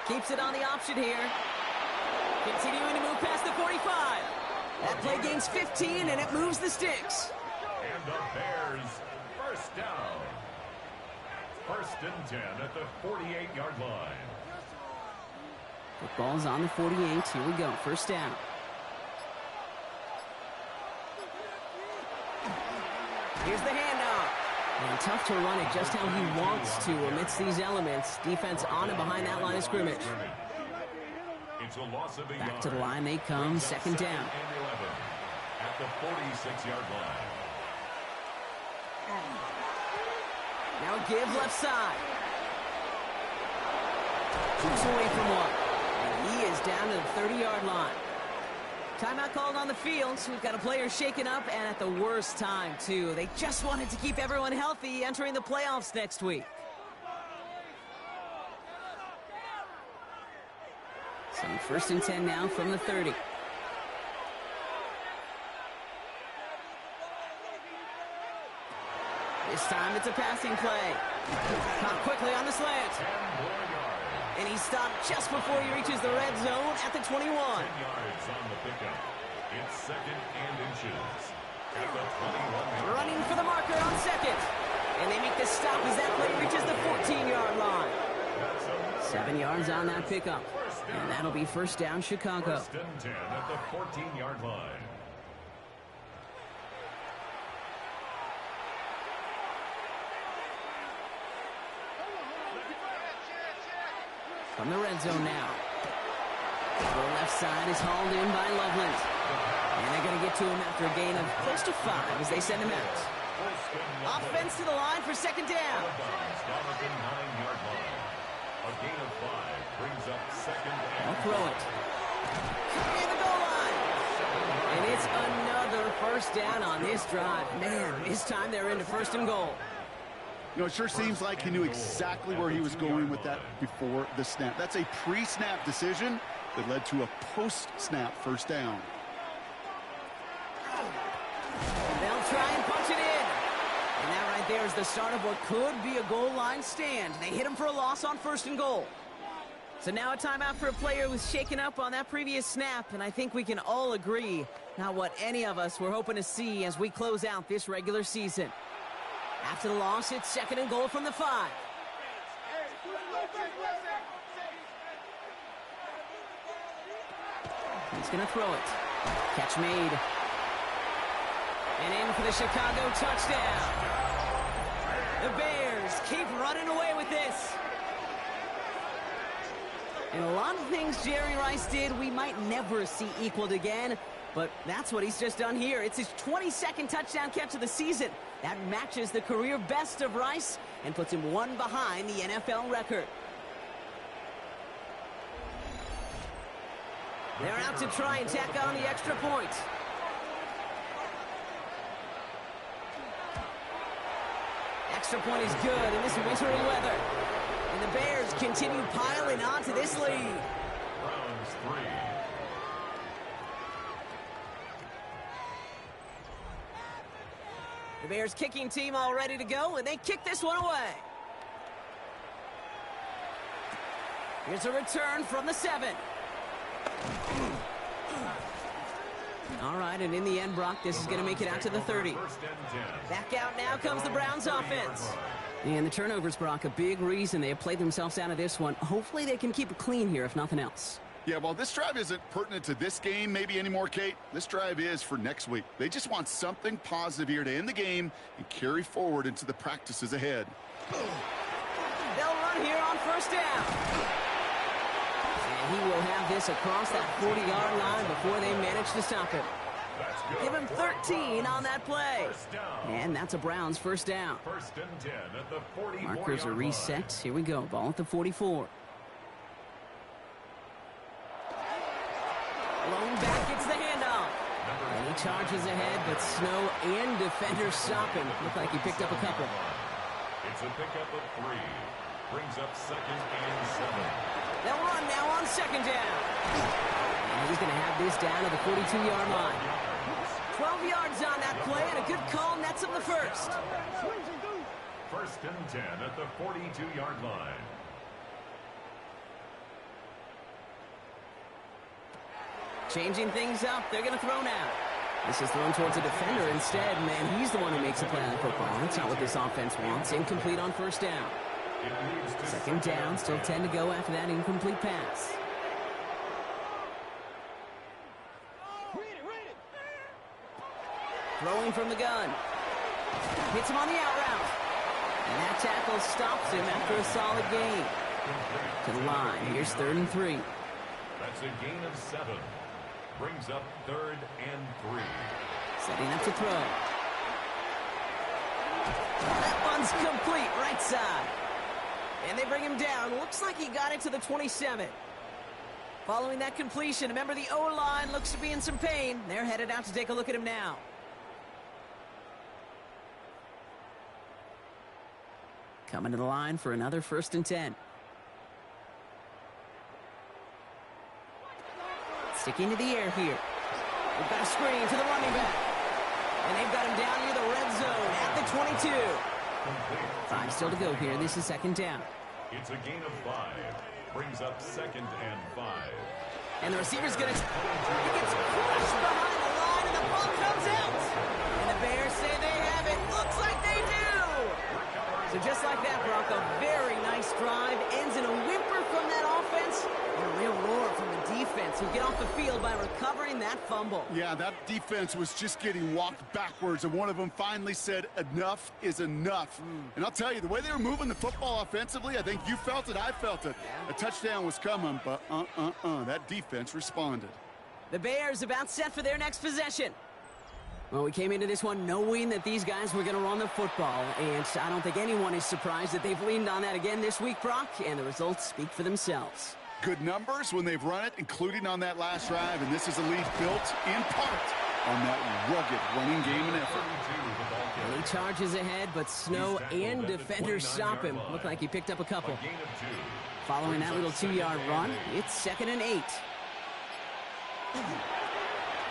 B: Keeps it on the option here. Continuing to move past the 45. That play gains 15, and it moves the sticks.
C: And the Bears, 1st down. 1st and 10 at the 48-yard line.
B: Football's on the 48. Here we go. 1st down. Here's the handoff. And tough to run it just how he wants to amidst these elements. Defense on and behind that line of scrimmage.
C: It's a loss of a
B: Back
C: yard.
B: to the line they come, second down.
C: And 11 at the 46-yard line.
B: Now a give left side. Keeps away from one. And he is down to the 30-yard line. Timeout called on the field, so we've got a player shaken up, and at the worst time, too. They just wanted to keep everyone healthy entering the playoffs next week. So first and 10 now from the 30. This time it's a passing play. Caught quickly on the slant. And he stopped just before he reaches the red zone at the 21.
C: 10 yards on the pickup. It's second and inches. At the 21.
B: Running for the marker on second. And they make the stop as that play reaches the 14-yard line. 7 yards on that pickup. And that'll be first down, Chicago.
C: First and 10 at the 14-yard line.
B: From the red zone now. The left side is hauled in by Loveland. And they're going to get to him after a gain of close to 5 as they send him out. Offense to the line for second down.
C: Down at the 9-yard line. A gain of 5 brings up second and
B: They'll throw it. In the goal line. And it's another first down on this drive. Man, this time they're into first and goal.
D: You know, it sure seems like he knew exactly where he was going with that before the snap. That's a pre-snap decision that led to a post-snap first down.
B: They'll try and punch it in. And that right there is the start of what could be a goal line stand. They hit him for a loss on first and goal. So now a timeout for a player who was shaken up on that previous snap, and I think we can all agree not what any of us were hoping to see as we close out this regular season. After the loss, it's second and goal from the 5. He's going to throw it. Catch made. And in for the Chicago touchdown. The Bears keep running away with this. And a lot of things Jerry Rice did we might never see equaled again, but that's what he's just done here. It's his 22nd touchdown catch of the season. That matches the career best of Rice and puts him one behind the NFL record. They're out to try and tack on the extra point. Extra point is good in this wintry weather. And the Bears continue piling onto this lead.
C: Browns 3.
B: The Bears kicking team all ready to go, and they kick this one away. Here's a return from the 7. All right, and in the end, Brock, this is going to make it out to the 30.
C: First and 10.
B: Back out now comes the Browns offense. And the turnovers, Brock, a big reason they have played themselves out of this one. Hopefully they can keep it clean here, if nothing else.
D: Yeah, while this drive isn't pertinent to this game maybe anymore, Kate, this drive is for next week. They just want something positive here to end the game and carry forward into the practices ahead.
B: They'll run here on first down. And he will have this across that 40-yard line before they manage to stop him.
C: That's good.
B: Give him 13 on that play.
C: First down.
B: And that's a Browns first down.
C: First and 10 at the 44-yard
B: Markers are reset. Here we go. Ball at the 44. Lone back gets the handoff. And he charges ahead, but Snow and defenders stop him. Looked like he picked up a couple.
C: It's a pickup of 3. Brings up second and 7.
B: They'll run now on second down. And he's going to have this down to the 42-yard line. 12 yards on that play, and a good call nets him the first.
C: First and 10 at the 42-yard line.
B: Changing things up, they're going to throw now. This is thrown towards a defender instead. Man, he's the one who makes a play on the football. That's not what this offense wants. Incomplete on first down.
C: It leads to
B: Second down, still 10 to go after that incomplete pass. Throwing from the gun. Hits him on the out route. And that tackle stops him after a solid gain. To the line. Here's 3rd and 3.
C: That's a gain of 7. Brings up 3rd and 3.
B: Setting up to throw. That one's complete, right side. And they bring him down. Looks like he got it to the 27. Following that completion, remember the O-line looks to be in some pain. They're headed out to take a look at him now. Coming to the line for another 1st and 10. Sticking to the air here. We've got a screen to the running back. And they've got him down near the red zone at the 22. 5 still to go here. This is 2nd down.
C: It's a gain of 5. Brings up 2nd and 5.
B: And the receiver's going to... He gets crushed behind the line, and the ball comes out. And the Bears say they have it. Looks like they do. So just like that, Brock, a very nice drive. Ends in a whimper from that offense. And a real roar from the defense, who get off the field by recovering that fumble.
D: Yeah, that defense was just getting walked backwards, and one of them finally said, enough is enough. And I'll tell you, the way they were moving the football offensively, I think you felt it, I felt it. A touchdown was coming, but that defense responded.
B: The Bears about set for their next possession. Well, we came into this one knowing that these guys were going to run the football, and I don't think anyone is surprised that they've leaned on that again this week, Brock, and the results speak for themselves.
D: Good numbers when they've run it, including on that last drive, and this is a lead built in part on that rugged running game and effort.
B: And he charges ahead, but Snow and defenders stop him. Looked like he picked up a couple. Following that little 2-yard run, it's 2nd and 8.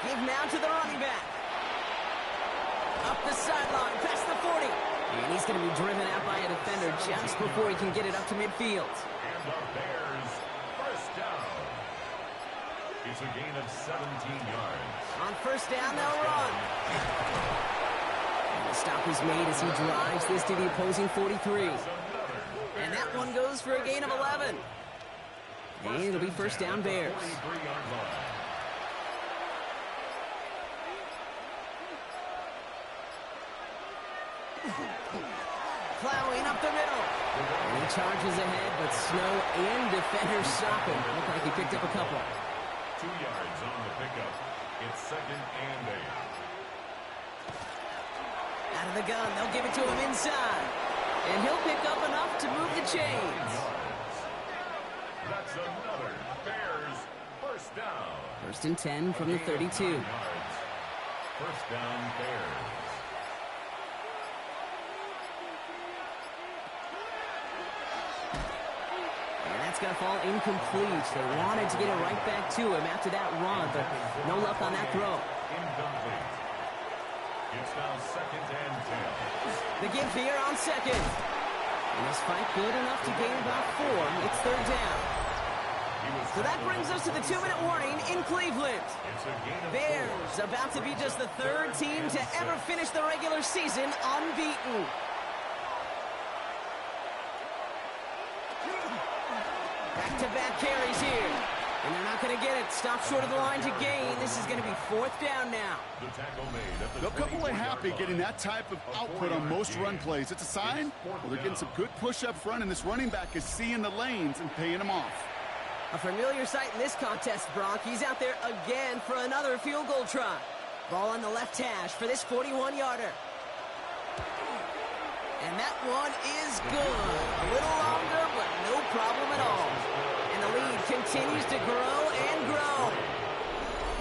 B: Give now to the running back. Up the sideline, past the 40. And he's going to be driven out by a defender just before he can get it up to midfield.
C: And the Bears, 1st down. It's a gain of 17 yards.
B: On 1st down, they'll run. And the stop is made as he drives this to the opposing 43. And that one goes for a gain of 11. And it'll be 1st down Bears. Plowing up the middle. And he charges ahead, but Snow and defenders stop him. Looked like he picked up a couple.
C: 2 yards on the pickup. It's 2nd and 8.
B: Out of the gun, they'll give it to him inside. And he'll pick up enough to move the chains.
C: That's another Bears 1st down.
B: 1st and 10 from the 32.
C: 1st down Bears.
B: That's going to fall incomplete. They wanted to get it right back to him after that run, but no luck on that throw.
C: Incomplete. It's now 2nd and 10.
B: The give here on 2nd. And this fight good enough to gain about 4. It's 3rd down. So that brings us to the 2-minute warning in Cleveland. Bears about to be just the 3rd team to ever finish the regular season unbeaten. Back-to-back carries here. And they're not going to get it. Stop short of the line to gain. This is going to be 4th down now.
D: They'll come away happy getting that type of output on most run plays. It's a sign, well, they're getting some good push up front, and this running back is seeing the lanes and paying them off.
B: A familiar sight in this contest, Brock. He's out there again for another field goal try. Ball on the left hash for this 41-yarder. And that one is good. A little longer, but no problem at all. And the lead continues to grow and grow.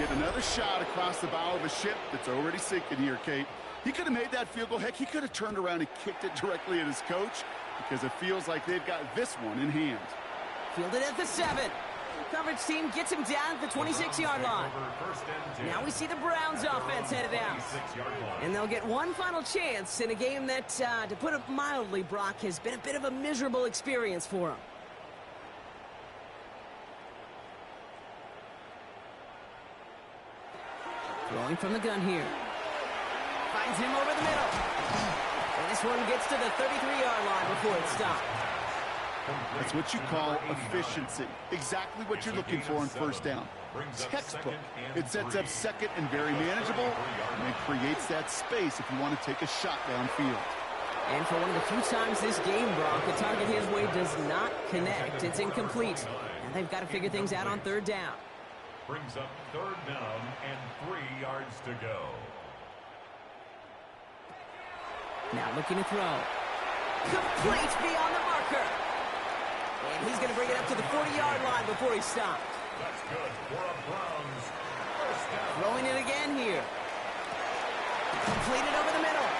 D: Get another shot across the bow of a ship that's already sinking here, Kate. He could have made that field goal. Heck, he could have turned around and kicked it directly at his coach, because it feels like they've got this one in hand.
B: Fielded at the 7. Coverage team gets him down at the 26-yard line. Now we see the Browns offense headed out. And they'll get one final chance in a game that, to put it mildly, Brock, has been a bit of a miserable experience for them. Throwing from the gun here. Finds him over the middle. And this one gets to the 33-yard line before it's stopped.
D: That's what you call efficiency. Exactly what you're looking for on 1st down. Textbook. It sets up 2nd and very manageable, and it creates that space if you want to take a shot downfield.
B: And for one of the few times this game, Brock, the target his way does not connect. It's incomplete. And they've got to figure things out on third down.
C: Brings up third down and 3 yards to go.
B: Now looking to throw. Complete beyond the marker. And he's going to bring it up to the 40-yard line before he stops.
C: That's good for a Browns first down.
B: Throwing it again here. Completed over the middle.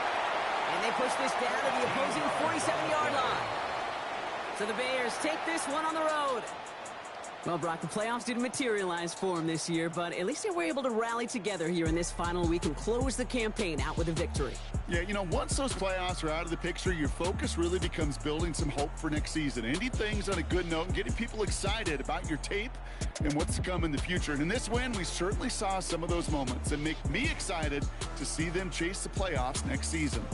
B: And they push this down to the opposing 47-yard line. So the Bears take this one on the road. Well, Brock, the playoffs didn't materialize for them this year, but at least they were able to rally together here in this final week and close the campaign out with a victory.
D: Yeah, you know, once those playoffs are out of the picture, your focus really becomes building some hope for next season, ending things on a good note and getting people excited about your tape and what's to come in the future. And in this win, we certainly saw some of those moments and make me excited to see them chase the playoffs next season.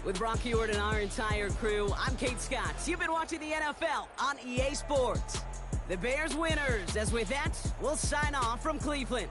B: With Brock Huard and our entire crew, I'm Kate Scott. You've been watching the NFL on EA Sports. The Bears winners, as with that, we'll sign off from Cleveland.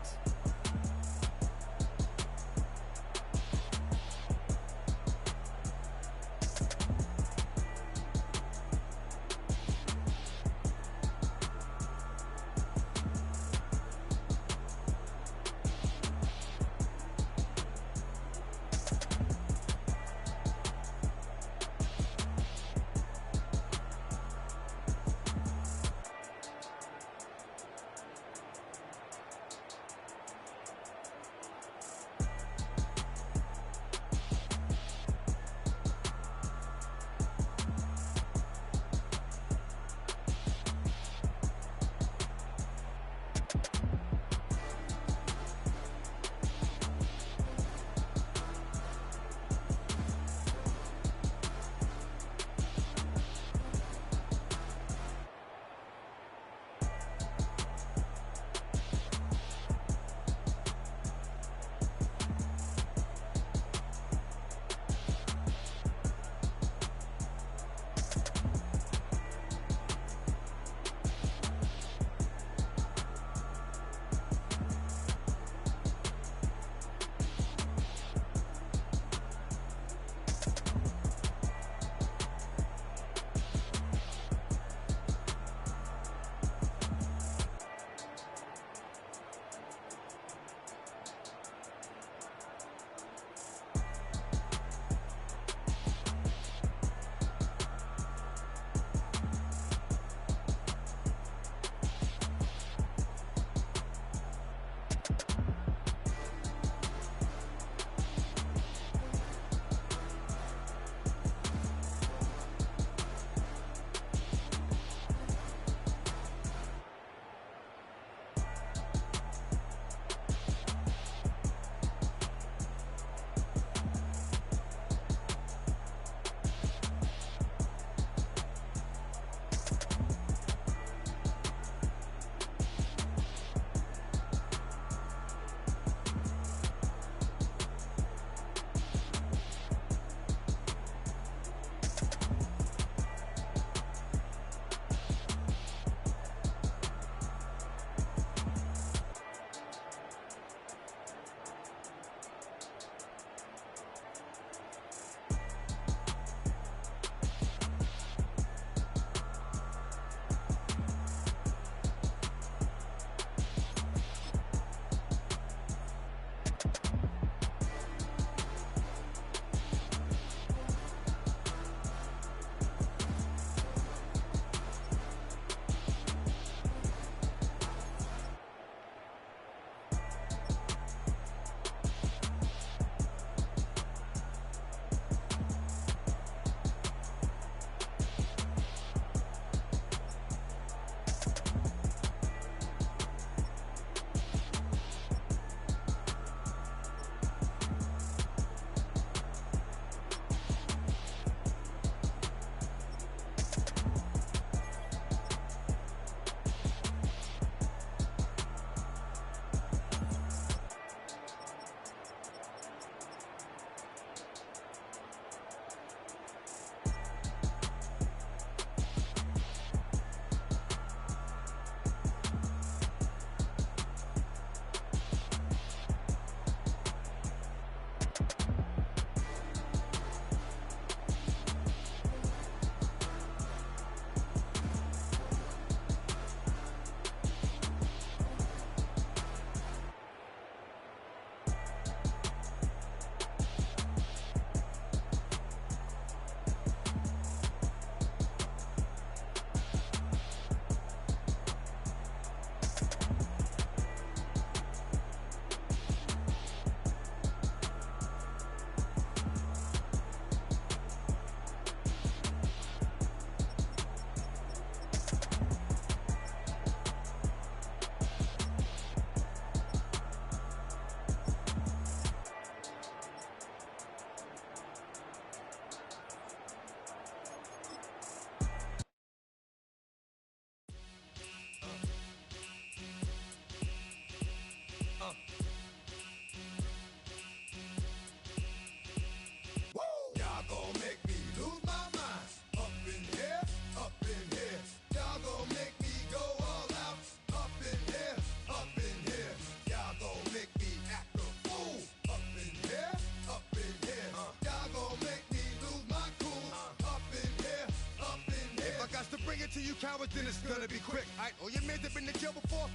G: to you cowards, then it's gonna be quick. Alright, all your men have been to jail before?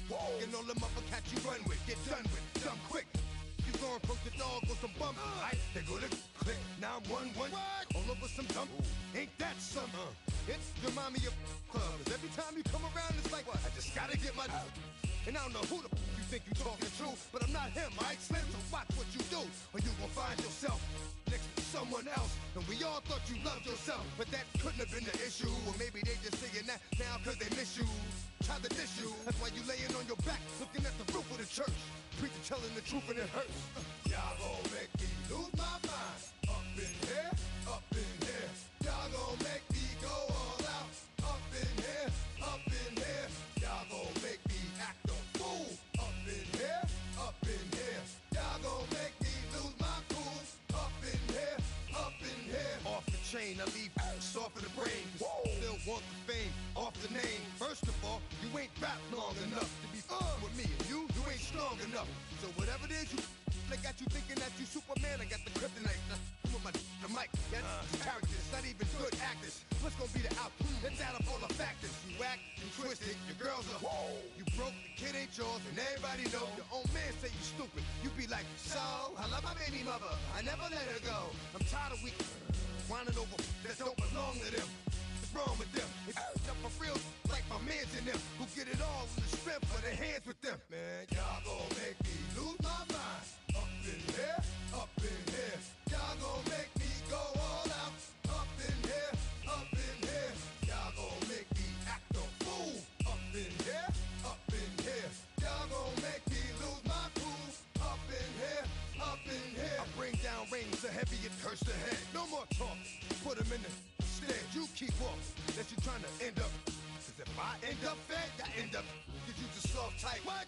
G: Whoa. And all the motherfuckers you run with, get done with, dumb quick. You going from the dog or some bum? Alright, they go to click, 911. All over some dump. Ain't that some? It's remind me of clubs. Every time you come around, it's like, I just gotta get my. And I don't know who the you think you talking to, but I'm not him, alright, Slim? So watch what you do, or you gon' find yourself next to someone else. And we all thought you loved yourself, but that couldn't have been the issue. Or maybe they just saying that now cause they miss you. Try to diss you, that's why you laying on your back, looking at the roof of the church. Preacher telling the truth and it hurts. Y'all gon' make me lose my mind. Up in here, up in here. Y'all gon' make me go all out. Up in here, up in here. Y'all gon' make me act a fool. Up in here, up in here. Y'all gon' make me lose my cool. Up in here, up in here. Off the chain, I leave soft in the brain. Still want the fame, off the name. First of all, you ain't rap long enough to be with me. And you ain't strong enough. So whatever it is you they got you thinking that you Superman, I got the kryptonite. Come with the mic, that's characters, not even good actors. What's gonna be the outcome? Let's add up all the factors. You act, you twisted, your girls are you broke, the kid ain't yours, and everybody know. Your own man say you stupid. You be like, so, I love my baby mother, I never let her go. I'm tired of weak whining over that don't belong to them. What's wrong with them? If you up for real, like my mans in them, who get it all in the strength of their hands with them. Man, y'all gon' make me lose my mind. Up in here, up in here. Y'all gon' make me go all out. Up in here, up in here. Y'all gon' make me act a fool. Up in here, up in here. Y'all gon' make me lose my cool. Up in here, up in here. I bring down rings so heavy it hurts the head. No more talk, put them in the stand. You keep off, that you trying to end up. Cause if I end up fed, I end up. Cause you the soft type. What?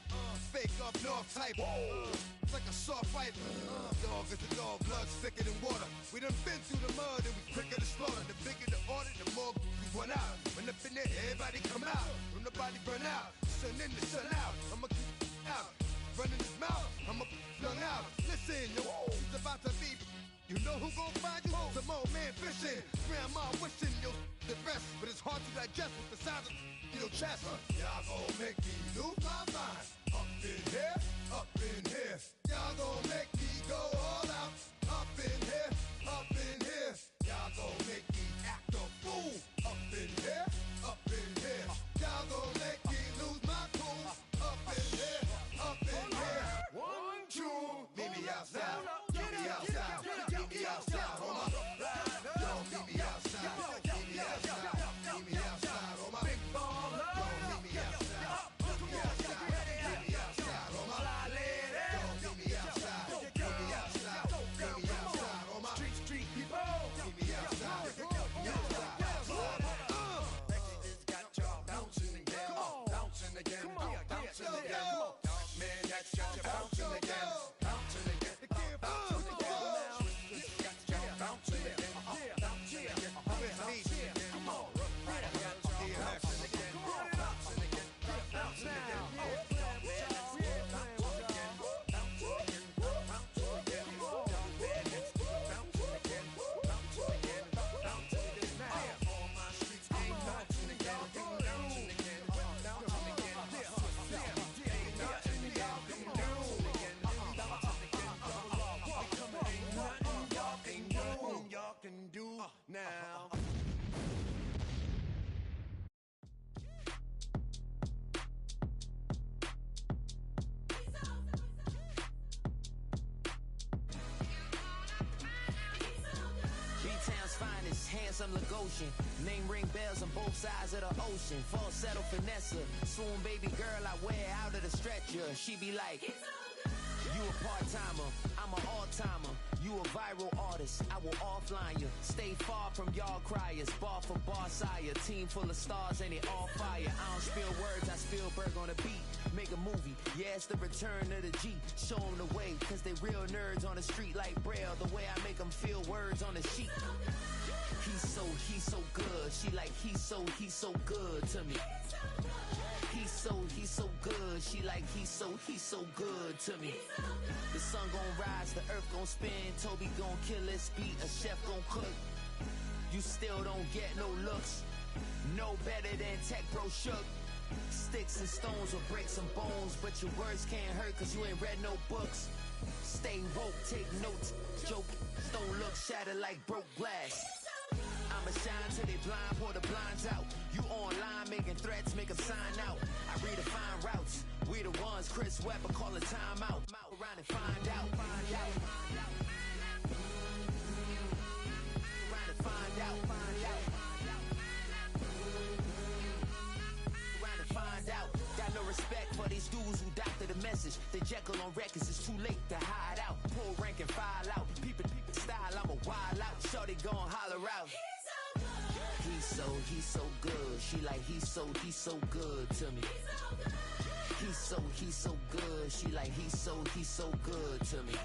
G: Fake up north type. It's like a soft fight. Dog is a dog, blood's thicker than water. We done been through the mud and we quicker to slaughter. The bigger the order, the more we run out. When up in there, everybody come out. When the body burn out, sun in the sun out. I'ma keep out. Running his mouth, I'ma flung out. Listen, yo, it's about to be. You know who gon' find you? Some old man fishing. Grandma wishing you'll the best, but it's hard to digest with the size of your chest. Y'all gon' make me lose my mind. Up in here, up in here. Y'all gon' make me go all out. Up in here, up in here. Y'all gon' make me act a fool. Up in here, up in here. Y'all gon' make me lose my cool. Up in here, up in here. 1, 2, meet me outside. Meet me outside. Meet me outside. On my don't meet me outside. Meet me outside. Meet me outside. On my big ball. Don't meet me outside. Meet me outside. Meet me outside. On my don't meet me outside. Meet me outside. Meet me outside. On my street people. Meet me outside. Meet me outside. Got y'all bouncing again. Bouncing again. Bouncing again. Man, that's got you bouncing again. Bouncing again. Bouncing again. Got y'all bouncing again. Bouncing again. Bouncing again. Come on. Got y'all bouncing again. Bouncing again. Bouncing again. Can do now.
B: B-Town's finest, handsome Lagosian. Name ring bells on both sides of the ocean. Falsetto Vanessa, swoon baby girl I wear out of the stretcher. She be like, you a part-timer, I'm an all-timer. You a viral artist, I will offline you. Stay far from y'all criers, bar for bar sire. Team full of stars and it all fire. I don't spill words, I Spielberg on a beat. Make a movie, yeah, it's the return of the G. Show them the way, cause they real nerds on the street like Braille. The way I make them feel words on the sheet. He's so good. She like, he's so good to me. He's so good. She like, he's so good to me. The sun gon' rise, the earth gon' spin. Toby gon' kill this beat, a chef gon' cook. You still don't get no looks.
H: No better than Tech Bro Shook. Sticks and stones will break some bones, but your words can't hurt cause you ain't read no books. Stay woke, take notes, joke, don't look shattered like broke glass. I'ma shine till they blind, pour the blinds out. You online making threats, make them sign out. I redefine routes, we the ones Chris Webber call a timeout. Around and find out, find out. Around and find out, find out. Around and find out. Got no respect for these dudes who doctor the message. The Jekyll on records, it's too late to hide out. Pull rank and file out. People style, I'm a wild out. Shorty gon' holler out. He's so good. She like he's so good to me. He's so good. She like he's so good to me.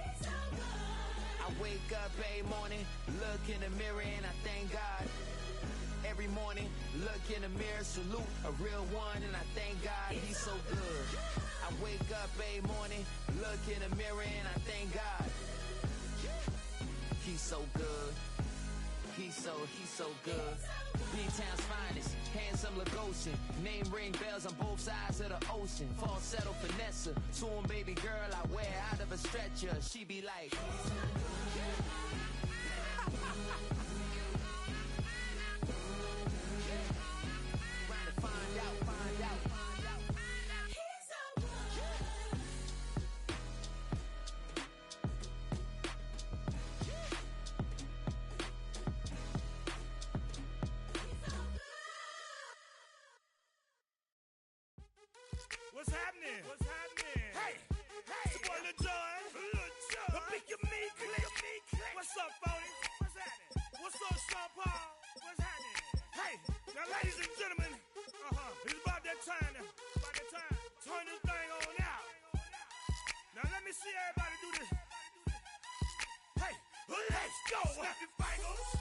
H: I wake up every morning, look in the mirror and I thank God. Every morning, look in the mirror, salute a real one and I thank God he's so good. I wake up every morning, look in the mirror and I thank God. He's so good. He's so good. B-Town's finest, handsome Lagosian. Name ring bells on both sides of the ocean. Falsetto finesse, soon baby girl I wear out of a stretcher. She be like trying to find out, find out.
I: What's happening? What's happening? Hey, it's your boy Lil Jon. The Pick Your Meat Click. What's up, Phony? What's happening? What's up, Sean Paul? What's happening? Hey, now ladies and gentlemen, it's about that time. Turn this thing on out. Now let me see everybody do this. Hey, let's go. Snap your fingers.